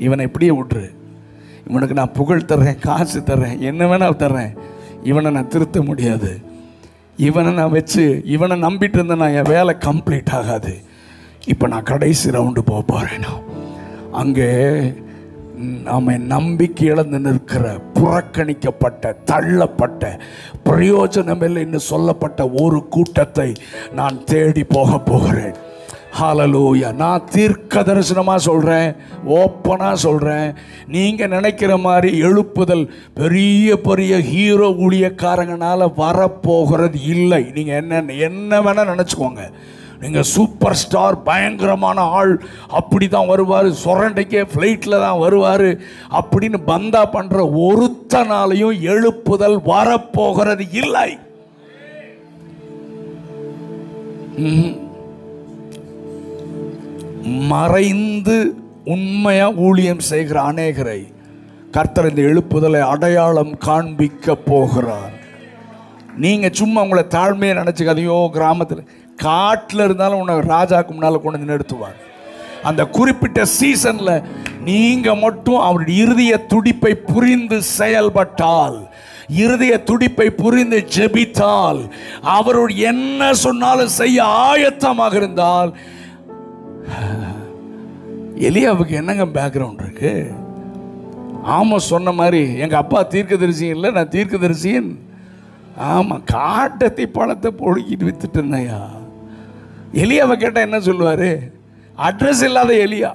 S1: இவனை இப்படியே விட்டுரு, இவனுக்கு நான் புகழ் தர்றேன், காசு தர்றேன், என்ன வேணா தர்றேன், இவனை நான் திருத்த முடியாது. இவனை நான் வச்சு இவனை நம்பிட்டு இருந்தேன், நான் என் வேலை கம்ப்ளீட் ஆகாது. இப்போ நான் கடைசி ரவுண்டு போக போகிறேன். அங்கே நாம நம்பிக்கை இழந்து நிற்கிற, புறக்கணிக்கப்பட்ட, தள்ளப்பட்ட, பிரயோஜனம் இல்லை என்று சொல்லப்பட்ட ஒரு கூட்டத்தை நான் தேடி போக போகிறேன். ஹல்லேலூயா. நான் தீர்க்க தரிசனமாக சொல்கிறேன், ஓப்பனாக சொல்கிறேன். நீங்கள் நினைக்கிற மாதிரி எழுப்புதல் பெரிய பெரிய ஹீரோ ஊழியக்காரங்கனால வரப்போகிறது இல்லை. நீங்கள் என்ன வேணால் நினச்சிக்கோங்க. நீங்கள் சூப்பர் ஸ்டார், பயங்கரமான ஆள், அப்படி தான் வருவார், சொரண்டைக்கே ஃப்ளைட்டில் தான் வருவார் அப்படின்னு பந்தா பண்ணுற ஒருத்தனாலையும் எழுப்புதல் வரப்போகிறது இல்லை. மறைந்து உண்மையா ஊழியம் செய்கிற அநேகரை கர்த்தர் இந்த எழுப்புதலை அடையாளம் காண்பிக்க போகிறார். நீங்க சும்மா உங்களை தாழ்மையை நினைச்சுக்காதையோ. கிராமத்தில் காட்டில் இருந்தாலும் உன்னை ராஜாக்கு முன்னால் கொண்டு வந்து நிறுத்துவார். அந்த குறிப்பிட்ட சீசன்ல நீங்க மட்டும் அவருடைய இருதய துடிப்பை புரிந்து செயல்பட்டால், இருதய துடிப்பை புரிந்து ஜெபித்தால், அவருடைய என்ன சொன்னாலும் செய்ய ஆயத்தமாக இருந்தால். எலியாவுக்கு என்னங்க பேக்ரவுண்ட் இருக்கு? ஆமா, சொன்ன மாதிரி எங்க அப்பா தீர்க்கதரிசி இல்லை, நான் தீர்க்கதரிசியின். ஆமா, காட்டத்தை பழத்தை பொழுக்கிட்டு வித்துட்டு இருந்தையா. எலியாவை கேட்டால் என்ன சொல்லுவாரு? அட்ரஸ் இல்லாத எலியா.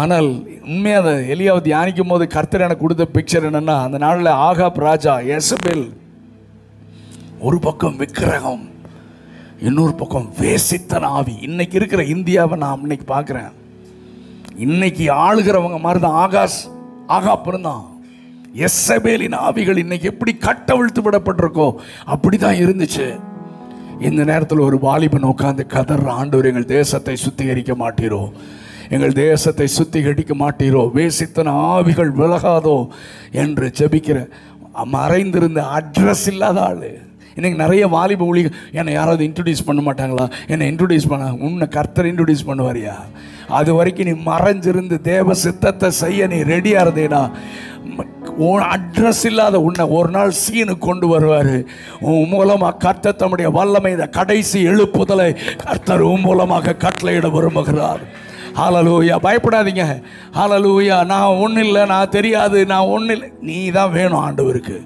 S1: ஆனால் உண்மையாக எலியாவை தியானிக்கும் போது கர்த்தர் எனக்கு கொடுத்த பிக்சர் என்னன்னா, அந்த நாளில் ஆகாப் ராஜா, எசபேல் ஒரு பக்கம் விக்கிரகம், இன்னொரு பக்கம் வேசித்தன ஆவி. இன்னைக்கு இருக்கிற இந்தியாவை நான் இன்னைக்கு பார்க்குறேன். இன்னைக்கு ஆளுகிறவங்க மாதிரி தான் ஆகாப் இருந்தான். எசபேலின் ஆவிகள் இன்னைக்கு எப்படி கட்டவிழ்த்து விடப்பட்டிருக்கோ அப்படி தான் இருந்துச்சு. இந்த நேரத்தில் ஒரு வாலிபன் உட்கார்ந்து கதற, ஆண்டவர் எங்கள் தேசத்தை சுத்திகரிக்க மாட்டீரோ, எங்கள் தேசத்தை சுத்திகரிக்க மாட்டீரோ, வேசித்தன ஆவிகள் விலகாதோ என்று ஜெபிக்கிற, மறைந்திருந்த அட்ரஸ் இல்லாத ஆளு. இன்னைக்கு நிறைய வாலிப ஊழிய, என்னை யாராவது இன்ட்ரடியூஸ் பண்ண மாட்டாங்களா? என்னை இன்ட்ரடியூஸ் பண்ண, உன்னை கர்த்தர் இன்ட்ரடியூஸ் பண்ணுவாரியா? அது வரைக்கும் நீ மறைஞ்சிருந்து தேவ சித்தத்தை செய்ய நீ ரெடியாக இருந்தேனா, அட்ரஸ் இல்லாத உன்னை ஒரு நாள் சீனுக்கு கொண்டு வருவார். உன் மூலமாக கர்த்தர் தம்முடைய வல்லமை, இந்த கடைசி எழுப்புதலை கர்த்தர் உன் மூலமாக கட்டளையிட விரும்புகிறார். ஹல்லேலூயா. பயப்படாதீங்க. ஹல்லேலூயா. நான் ஒன்றும் இல்லை, நான் தெரியாது, நான் ஒன்றும் இல்லை. நீ தான் வேணும் ஆண்டவருக்கு.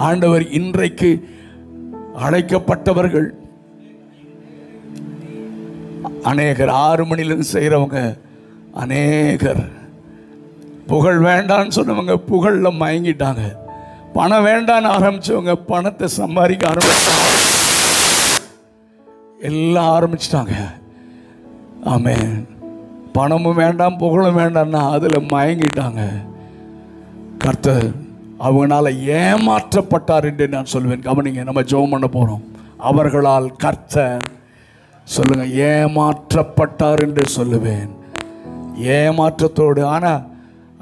S1: ஆண்டவர் இன்றைக்கு அழைக்கப்பட்டவர்கள் அநேகர், 6 மணிலிருந்து செய்கிறவங்க அநேகர், புகழ் வேண்டான்னு சொன்னவங்க புகழில் மயங்கிட்டாங்க. பணம் வேண்டான்னு ஆரம்பிச்சவங்க பணத்தை சம்பாதிக்க ஆரம்பிச்சாங்க. எல்லாம் ஆரம்பிச்சிட்டாங்க. ஆமென். பணமும் வேண்டாம், புகழும் வேண்டாம்னா அதில் மயங்கிட்டாங்க. கர்த்தர் அவங்களால ஏமாற்றப்பட்டார் என்று நான் சொல்லுவேன். கவனிங்க, நம்ம ஜெபம் பண்ண போகிறோம். அவர்களால் கர்த்தர், சொல்லுங்க, ஏமாற்றப்பட்டார் என்று சொல்லுவேன். ஏமாற்றத்தோடு. ஆனால்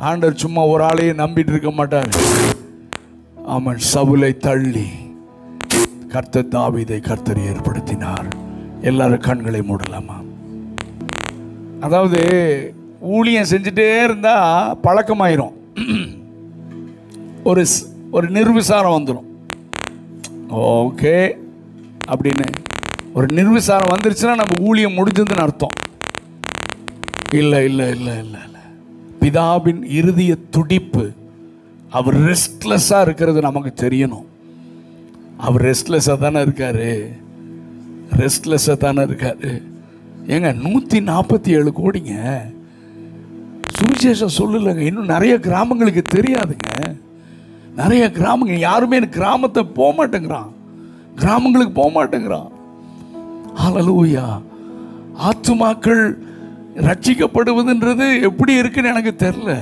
S1: ஆண்டவர் சும்மா ஒரு ஆளையே நம்பிட்டு இருக்க மாட்டார். ஆமாம், சவுலை தள்ளி கர்த்தர் தாவீதை கர்த்தர் ஏற்படுத்தினார். எல்லாரும் கண்களை மூடலாமா? அதாவது ஊழியம் செஞ்சுட்டே இருந்தால் பழக்கமாயிரும். ஒரு நிர்விசாரம் வந்துடும். ஓகே அப்படின்னு ஒரு நிர்விசாரம் வந்துருச்சுன்னா நம்ம ஊழியம் முடிஞ்சதுன்னு அர்த்தம். இல்லை இல்லை இல்லை இல்லை இல்லை. பிதாவின் இருதய துடிப்பு அவர் ரெஸ்ட்லெஸ்ஸாக இருக்கிறது நமக்கு தெரியணும். அவர் ரெஸ்ட்லெஸ்ஸாக தானே இருக்காரு, ரெஸ்ட்லெஸ்ஸாக தானே இருக்காரு. ஏங்க 147 கோடிங்க, சுவிசேஷம் சொல்லலைங்க. இன்னும் நிறைய கிராமங்களுக்கு தெரியாதுங்க. நிறைய கிராமங்கள் யாருமே கிராமத்தை போக மாட்டேங்கிறான், கிராமங்களுக்கு போக மாட்டேங்கிறான். ஹல்லேலூயா. ஆத்துமாக்கள் ரட்சிக்கப்படுவதுன்றது எப்படி இருக்குன்னு எனக்கு தெரியல.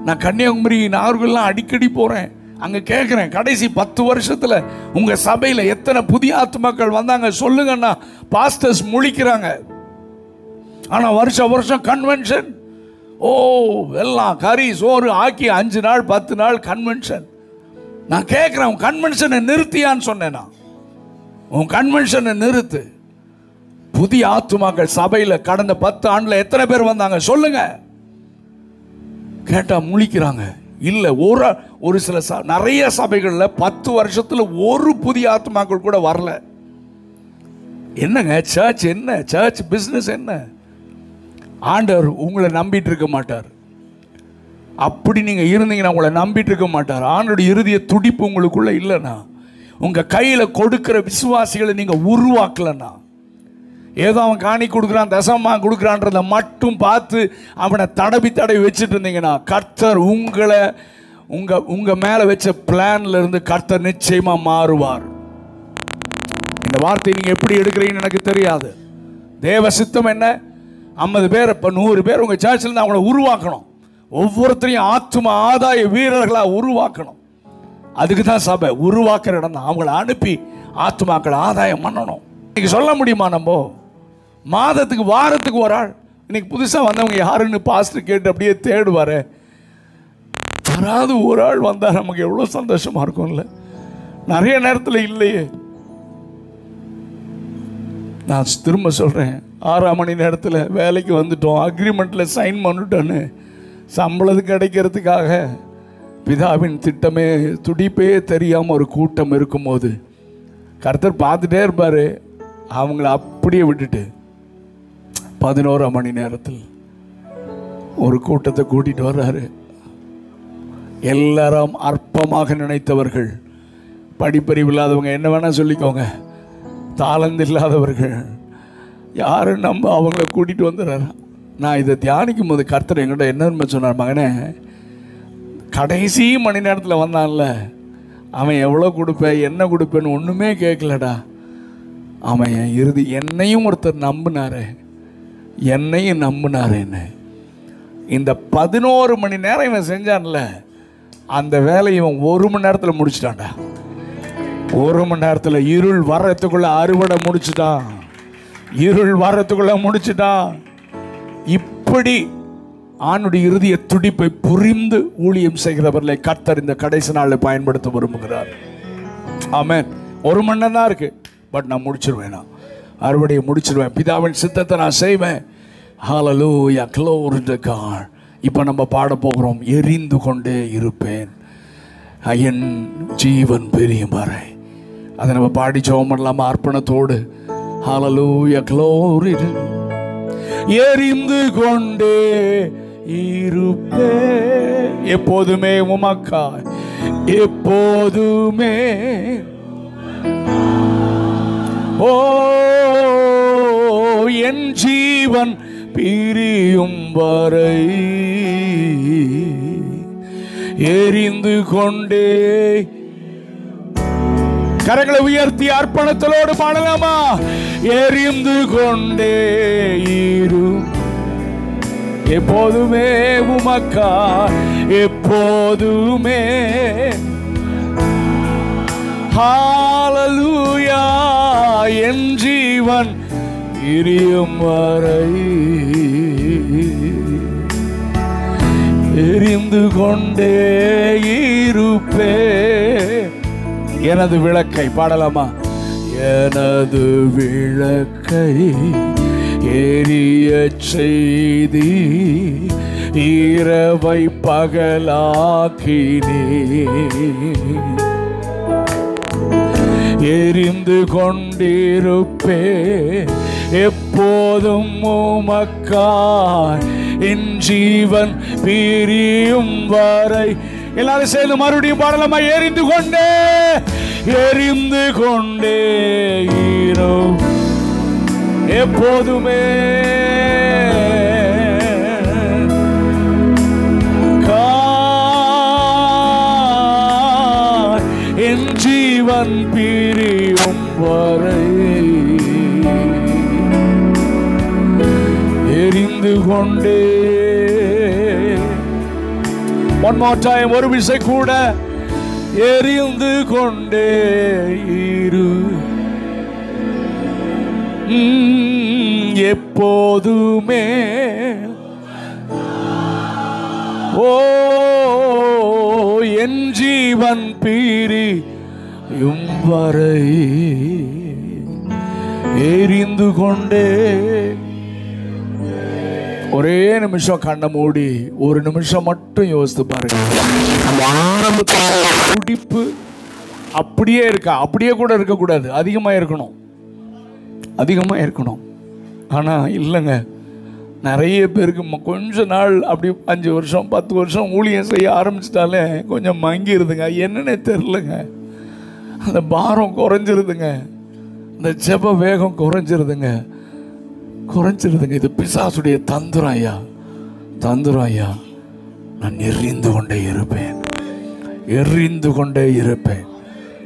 S1: நான் கன்னியாகுமரி நாகர்கோவில்லாம் அடிக்கடி போகிறேன். அங்கே கேட்குறேன், கடைசி 10 வருஷத்தில் உங்கள் சபையில் எத்தனை புதிய ஆத்துமாக்கள் வந்தாங்க சொல்லுங்கன்னா பாஸ்டர்ஸ் முழிக்கிறாங்க. ஆனால் வருஷம் கன்வென்ஷன், ஓ எல்லாம் கறி சோறு ஆக்கி 5 நாள் 10 நாள் கன்வென்ஷன். நான் கேட்குறேன், உன் கன்வென்ஷனை நிறுத்தியான்னு சொன்னேன். நான் உன் கன்வென்ஷனை நிறுத்து. புதிய ஆத்துமாக்கள் சபையில் கடந்த 10 ஆண்டில் எத்தனை பேர் வந்தாங்க சொல்லுங்க. கேட்டால் முழிக்கிறாங்க. இல்லை, ஒரு சில நிறைய சபைகளில் 10 வருஷத்தில் ஒரு புதிய ஆத்துமாக்கள் கூட வரல. என்னங்க சர்ச், என்ன சர்ச் பிஸ்னஸ் என்ன? ஆண்டவர் உங்களை நம்பிட்டு இருக்க மாட்டார். அப்படி நீங்கள் இருந்தீங்கன்னா உங்களை நம்பிட்டு இருக்க மாட்டார். ஆண்டோடைய இருதய துடிப்பு உங்களுக்குள்ள இல்லைன்னா, உங்கள் கையில் கொடுக்கிற விசுவாசிகளை நீங்கள் உருவாக்கலன்னா, ஏதோ அவன் காணி கொடுக்குறான் தசமா கொடுக்குறான்றதை மட்டும் பார்த்து அவனை தடவி வச்சுட்டு இருந்தீங்கன்னா, கர்த்தர் உங்களை உங்கள் மேலே வச்ச பிளான்ல இருந்து கர்த்தர் நிச்சயமாக மாறுவார். இந்த வார்த்தையை நீங்கள் எப்படி எடுக்கிறீங்கன்னு எனக்கு தெரியாது. தேவ சித்தம் என்ன? 50 பேர், இப்போ 100 பேர் உங்கள் சர்ச்சில் இருந்து அவங்கள உருவாக்கணும். ஒவ்வொருத்தரையும் ஆத்தும ஆதாய வீரர்களாக உருவாக்கணும். அதுக்கு தான் சபை உருவாக்குற இடம் தான். அவங்கள அனுப்பி ஆத்துமாக்களை ஆதாயம் பண்ணணும். இன்னைக்கு சொல்ல முடியுமா? நம்ம மாதத்துக்கு வாரத்துக்கு ஒரு ஆள், இன்னைக்கு புதுசாக வந்தவங்க யாருன்னு பாஸ்டர் கேட்டு அப்படியே தேடுவார். யாராவது ஒரு ஆள் வந்தால் நமக்கு எவ்வளோ சந்தோஷமாக இருக்கும்ல. நிறைய நேரத்தில் இல்லையே. நான் திரும்ப சொல்கிறேன், 6ஆம் மணி நேரத்தில் வேலைக்கு வந்துட்டோம், அக்ரிமெண்ட்டில் சைன் பண்ணிட்டோன்னு சம்பளத்துக்கு கிடைக்கிறதுக்காக பிதாவின் திட்டமே துடிப்பே தெரியாமல் ஒரு கூட்டம் இருக்கும்போது கர்த்தர் பார்த்துட்டே இருப்பார். அவங்கள அப்படியே விட்டுட்டு 11ஆம் மணி நேரத்தில் ஒரு கூட்டத்தை கூட்டிகிட்டு வர்றாரு. எல்லாரும் அற்பமாக நினைத்தவர்கள், படிப்பறிவு இல்லாதவங்க, என்ன வேணால் சொல்லிக்கோங்க, தாளந்து இல்லாதவர்கள், யாரும் நம்ம அவங்கள கூட்டிகிட்டு வந்துடுறாரு. நான் இதை தியானிக்கும் போது கர்த்தர் என்கிட்ட என்ன சொன்னார், மகனே கடைசி மணி நேரத்தில் வந்தான்ல, அவன் எவ்வளோ கொடுப்பேன் என்ன கொடுப்பேன்னு ஒன்றுமே கேட்கலடா. அவன் என் இறுதி என்னையும் ஒருத்தர் நம்பினாரு, என்னையும் நம்பினாரு. என்ன இந்த 11 மணி நேரம் இவன் செஞ்சான்ல, அந்த வேலையை இவன் 1 மணி நேரத்தில் முடிச்சிட்டான்டா. 1 மணி நேரத்தில் இருள் வர்றதுக்குள்ள அறுவடை முடிச்சுட்டான், இருள் வர்றதுக்குள்ள முடிச்சுட்டான். இப்படி ஆணுடைய இறுதிய துடிப்பை புரிந்து ஊழியம் செய்கிறவர்களை கர்த்தர் இந்த கடைசி நாளில் பயன்படுத்த விரும்புகிறார். ஆமென். 1 மணி நேரம் தான் இருக்கு, பட் நான் முடிச்சிருவேன், நான் அறுவடையை முடிச்சிருவேன், பிதாவின் சித்தத்தை நான் செய்வேன். ஹல்லேலூயா, glory to God. இப்போ நம்ம பாட போகிறோம், எரிந்து கொண்டே இருப்பேன் என் ஜீவன் பிரியும் வரை. அதை நம்ம பாடி ஜெபம் பண்ணலாமா அர்ப்பணத்தோடு? ஹல்லேலூயா, glory. எரிந்து கொண்டே இருப்பேன் எப்போதுமே உமக்காய், எப்போதுமே. ஓ என் ஜீவன் பிரியும் வரை எரிந்து கொண்டே. கரங்களை உயர்த்தி அர்ப்பணத்தோடு பாடலாமா? எரிந்து கொண்டே இரு எப்போதுமே உமக்கா, எப்போதுமே. ஹல்லேலூயா, என் ஜீவன் பிரியும் வரை எரிந்து கொண்டே இருப்பே. எனது விளக்கை பாடலாமா? எனது விளக்கை எரிய செய்தி இரவை பகலாக்கினே. எரிந்து கொண்டிருப்பே எப்போதும் உமக்காய், என் ஜீவன் பிரியும் வரை எல்லாரும் சேர்ந்து மறுபடியும் பாடலாமா? எரிந்து கொண்டே இரு எப்போதுமே என் ஜீவன் பிரியும் வரை எரிந்து கொண்டே. One more time, ஒரு விசை கூட. எரிந்து கொண்டே இரு எப்போதுமே. ஓ என் ஜீவன் பிரியும் வரை எரிந்து கொண்டே. ஒரே நிமிஷம் கண்ணை மூடி ஒரு நிமிஷம் மட்டும் யோசித்து பாருங்க. துடிப்பு அப்படியே இருக்கா? அப்படியே கூட இருக்கக்கூடாது, அதிகமாக இருக்கணும், அதிகமாக இருக்கணும். ஆனால் இல்லைங்க, நிறைய பேருக்கு கொஞ்ச நாள் அப்படி 5 வருஷம் 10 வருஷம் ஊழியம் செய்ய ஆரம்பிச்சிட்டாலே கொஞ்சம் மங்கிருதுங்க. என்னன்னே தெரிலங்க. அந்த பாரம் குறைஞ்சிருதுங்க, அந்த ஜெப வேகம் குறைஞ்சிருதுங்க. இது பிசாசுடைய தந்திரம் ஐயா, தந்திரம் ஐயா. நான் எரிந்து கொண்டே இருப்பேன்.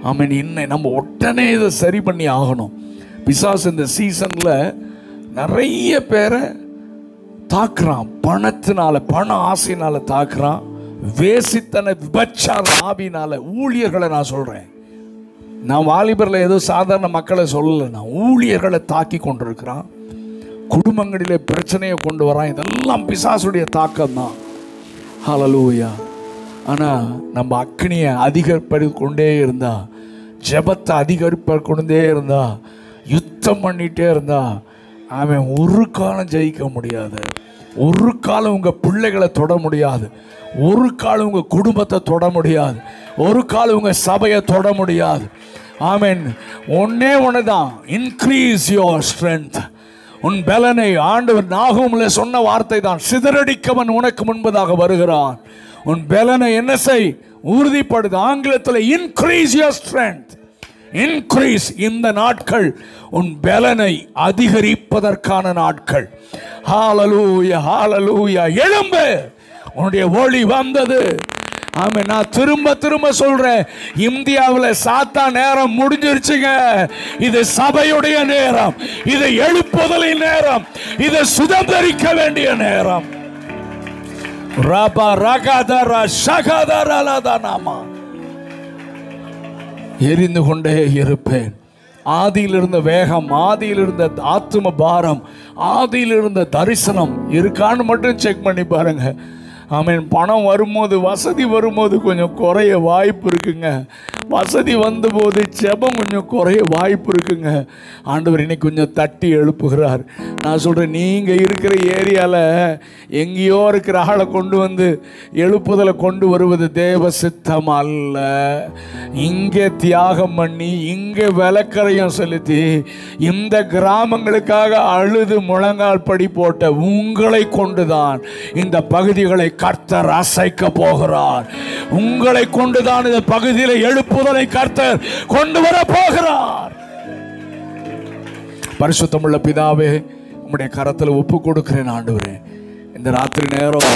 S1: ஆமீன். இன்னும் நம்ம உடனே இதை சரி பண்ணி ஆகணும். பிசாசு இந்த சீசன்ல நிறைய பேரை தாக்குறான். பணத்தினால, பண ஆசையினால தாக்குறான். வேசித்தன விபச்சார ஆவினால ஊழியர்களை நான் சொல்றேன். நான் வாலிபரில் ஏதோ சாதாரண மக்களை சொல்லலை, நான் ஊழியர்களை தாக்கி கொண்டிருக்கிறான். குடும்பங்களிலே பிரச்சனையை கொண்டு வரான். இதெல்லாம் பிசாசுடைய தாக்கம் தான். ஹல்லேலூயா. ஆனால் நம்ம அக்னியை அதிகரிப்பது கொண்டே இருந்தா, ஜெபத்தை அதிகரிப்ப கொண்டே இருந்தா, யுத்தம் பண்ணிகிட்டே இருந்தா, அவன் ஒரு காலம் ஜெயிக்க முடியாது. ஒரு காலம் உங்கள் பிள்ளைகளை தொட முடியாது. ஒரு காலம் உங்கள் குடும்பத்தை தொட முடியாது. ஒரு காலம் உங்கள் சபையை தொட முடியாது. ஆமென். ஒன்னே ஒன்று தான், இன்க்ரீஸ் யுவர் ஸ்ட்ரென்த். உன் பலனை ஆண்டவர் நாகூம்ல சொன்ன வார்த்தை தான், சிதறடிக்கவன் உனக்கு முன்பதாக வருகிறான். உன் பலனை என்ன செய்? உறுதிப்படுது. ஆங்கிலத்தில் இன்க்ரீஸ் யுவர் ஸ்ட்ரென்த். இன்க்ரீஸ். இந்த நாட்கள் உன் பலனை அதிகரிப்பதற்கான நாட்கள். ஹல்லேலூயா, ஹல்லேலூயா. எழும்பு, உன்னுடைய ஒளி வந்தது. ஆமென். நான் திரும்ப சொல்றேன், இந்தியாவில் சாத்தா நேரம் முடிஞ்சிருச்சுங்க. இது சபையுடைய நேரம், இது எழுப்புதலின் நேரம், இது சுதந்திரிக்க வேண்டிய நேரம். எரிந்து கொண்டே இருப்பேன். ஆதியில் இருந்த வேகம், ஆதியில் இருந்த ஆத்தும பாரம், ஆதியில் இருந்த தரிசனம் இருக்கான்னு மட்டும் செக் பண்ணி பாருங்க. ஆமீன். பணம் வரும்போது, வசதி வரும்போது கொஞ்சம் குறைய வாய்ப்பு இருக்குங்க. வசதி வந்தபோது ஜெபம் கொஞ்சம் குறைய வாய்ப்பு இருக்குங்க. ஆண்டவர் இன்னைக்கு கொஞ்சம் தட்டி எழுப்புகிறார். நான் சொல்கிறேன், நீங்கள் இருக்கிற ஏரியாவில் எங்கேயோ இருக்கிற ஆளை கொண்டு வந்து எழுப்புதலை கொண்டு வருவது தேவ சித்தம் அல்ல. இங்கே தியாகம் பண்ணி, இங்கே விளக்கரையும் செலுத்தி, இந்த கிராமங்களுக்காக அழுது முழங்கால் படி போட்ட உங்களை கொண்டுதான் இந்த பகுதிகளை கர்த்தர் அசைக்க போகிறார். உங்களை கொண்டுதான் இந்த பகுதியில் எழுப்புதலை கர்த்தர் கொண்டு வர போகிறார். பரிசுத்தமுள்ள பிதாவே, உம்முடைய கரத்தில் ஒப்பு கொடுக்கிறேன் ஆண்டவரே. இந்த ராத்திரி நேரம்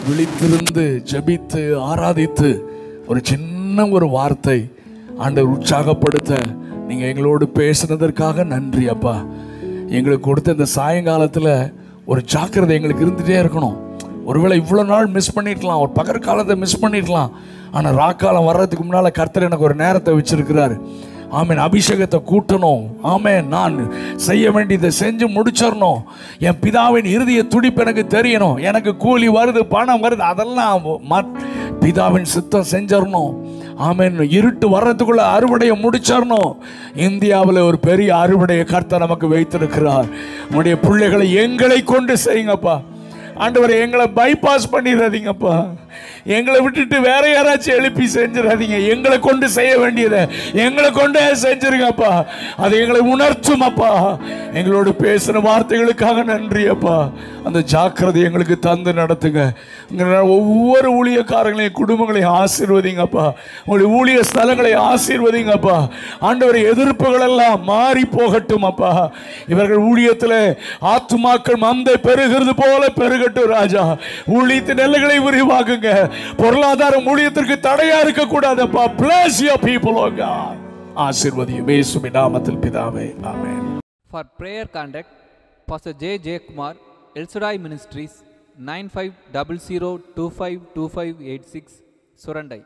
S1: விழித்திருந்து ஜெபித்து ஆராதித்து ஒரு சின்ன ஒரு வார்த்தை ஆண்டவர் உற்சாகப்படுத்த நீங்கள் எங்களோடு பேசுனதற்காக நன்றி அப்பா. எங்களுக்கு கொடுத்த இந்த சாயங்காலத்தில் ஒரு ஜாக்கிரதை எங்களுக்கு இருந்துகிட்டே இருக்கணும். ஒருவேளை இவ்வளோ நாள் மிஸ் பண்ணிடலாம், ஒரு பகற்காலத்தை மிஸ் பண்ணிடலாம். ஆனால் ராக்காலம் வர்றதுக்கு முன்னால் கர்த்தர் எனக்கு ஒரு நேரத்தை வச்சிருக்கிறாரு. ஆமேன். அபிஷேகத்தை கூட்டணும். ஆமேன். நான் செய்ய வேண்டியதை செஞ்சு முடிச்சிடணும். என் பிதாவின் இறுதிய துடிப்பு எனக்கு தெரியணும். எனக்கு கூலி வருது, பணம் வருது, அதெல்லாம் பிதாவின் சித்தம் செஞ்சிடணும். ஆமேன். இருட்டு வர்றதுக்குள்ள அறுவடையை முடிச்சிடணும். இந்தியாவில் ஒரு பெரிய அறுவடையை கர்த்தர் நமக்கு வைத்திருக்கிறார். உங்களுடைய பிள்ளைகளை எங்களை கொண்டு செய்யுங்கப்பா. ஆண்டவரை எங்களை பைபாஸ் பண்ணிடாதீங்கப்பா. எங்களை விட்டுட்டு வேற யாராச்சும் எழுப்பி செஞ்சிடாதீங்க. எங்களை கொண்டு செய்ய வேண்டியதை எங்களை கொண்டே செஞ்சிருங்கப்பா. அதை எங்களை உணர்த்தும் அப்பா. எங்களோடு பேசின வார்த்தைகளுக்காக நன்றி அப்பா. அந்த ஜாக்கிரதை எங்களுக்கு தந்து நடத்துங்க. ஒவ்வொரு ஊழியக்காரங்களையும் குடும்பங்களையும் ஆசீர்வதிங்கப்பா. உங்களுடைய ஊழிய ஸ்தலங்களை ஆசீர்வதிங்கப்பா. ஆண்டவரை எதிர்ப்புகள் எல்லாம் மாறி போகட்டும் அப்பா. இவர்கள் ஊழியத்தில் ஆத்துமாக்கள் மந்தை பெருகிறது போல பெருகட்டும் ராஜா. ஊழியத்தின் எல்லைகளை விரிவாக்குங்க. பொருளாதாரம் ஊழியத்திற்கு தடையா இருக்க கூடாதப்பா. Bless your people, oh God. ஆசீர்வதியும் இயேசுவின் நாமத்தில் பிதாவே, ஆமென்.
S2: For prayer contact, Pastor J. J. Kumar, El Shaddai Ministries, 9500252586, Surandai.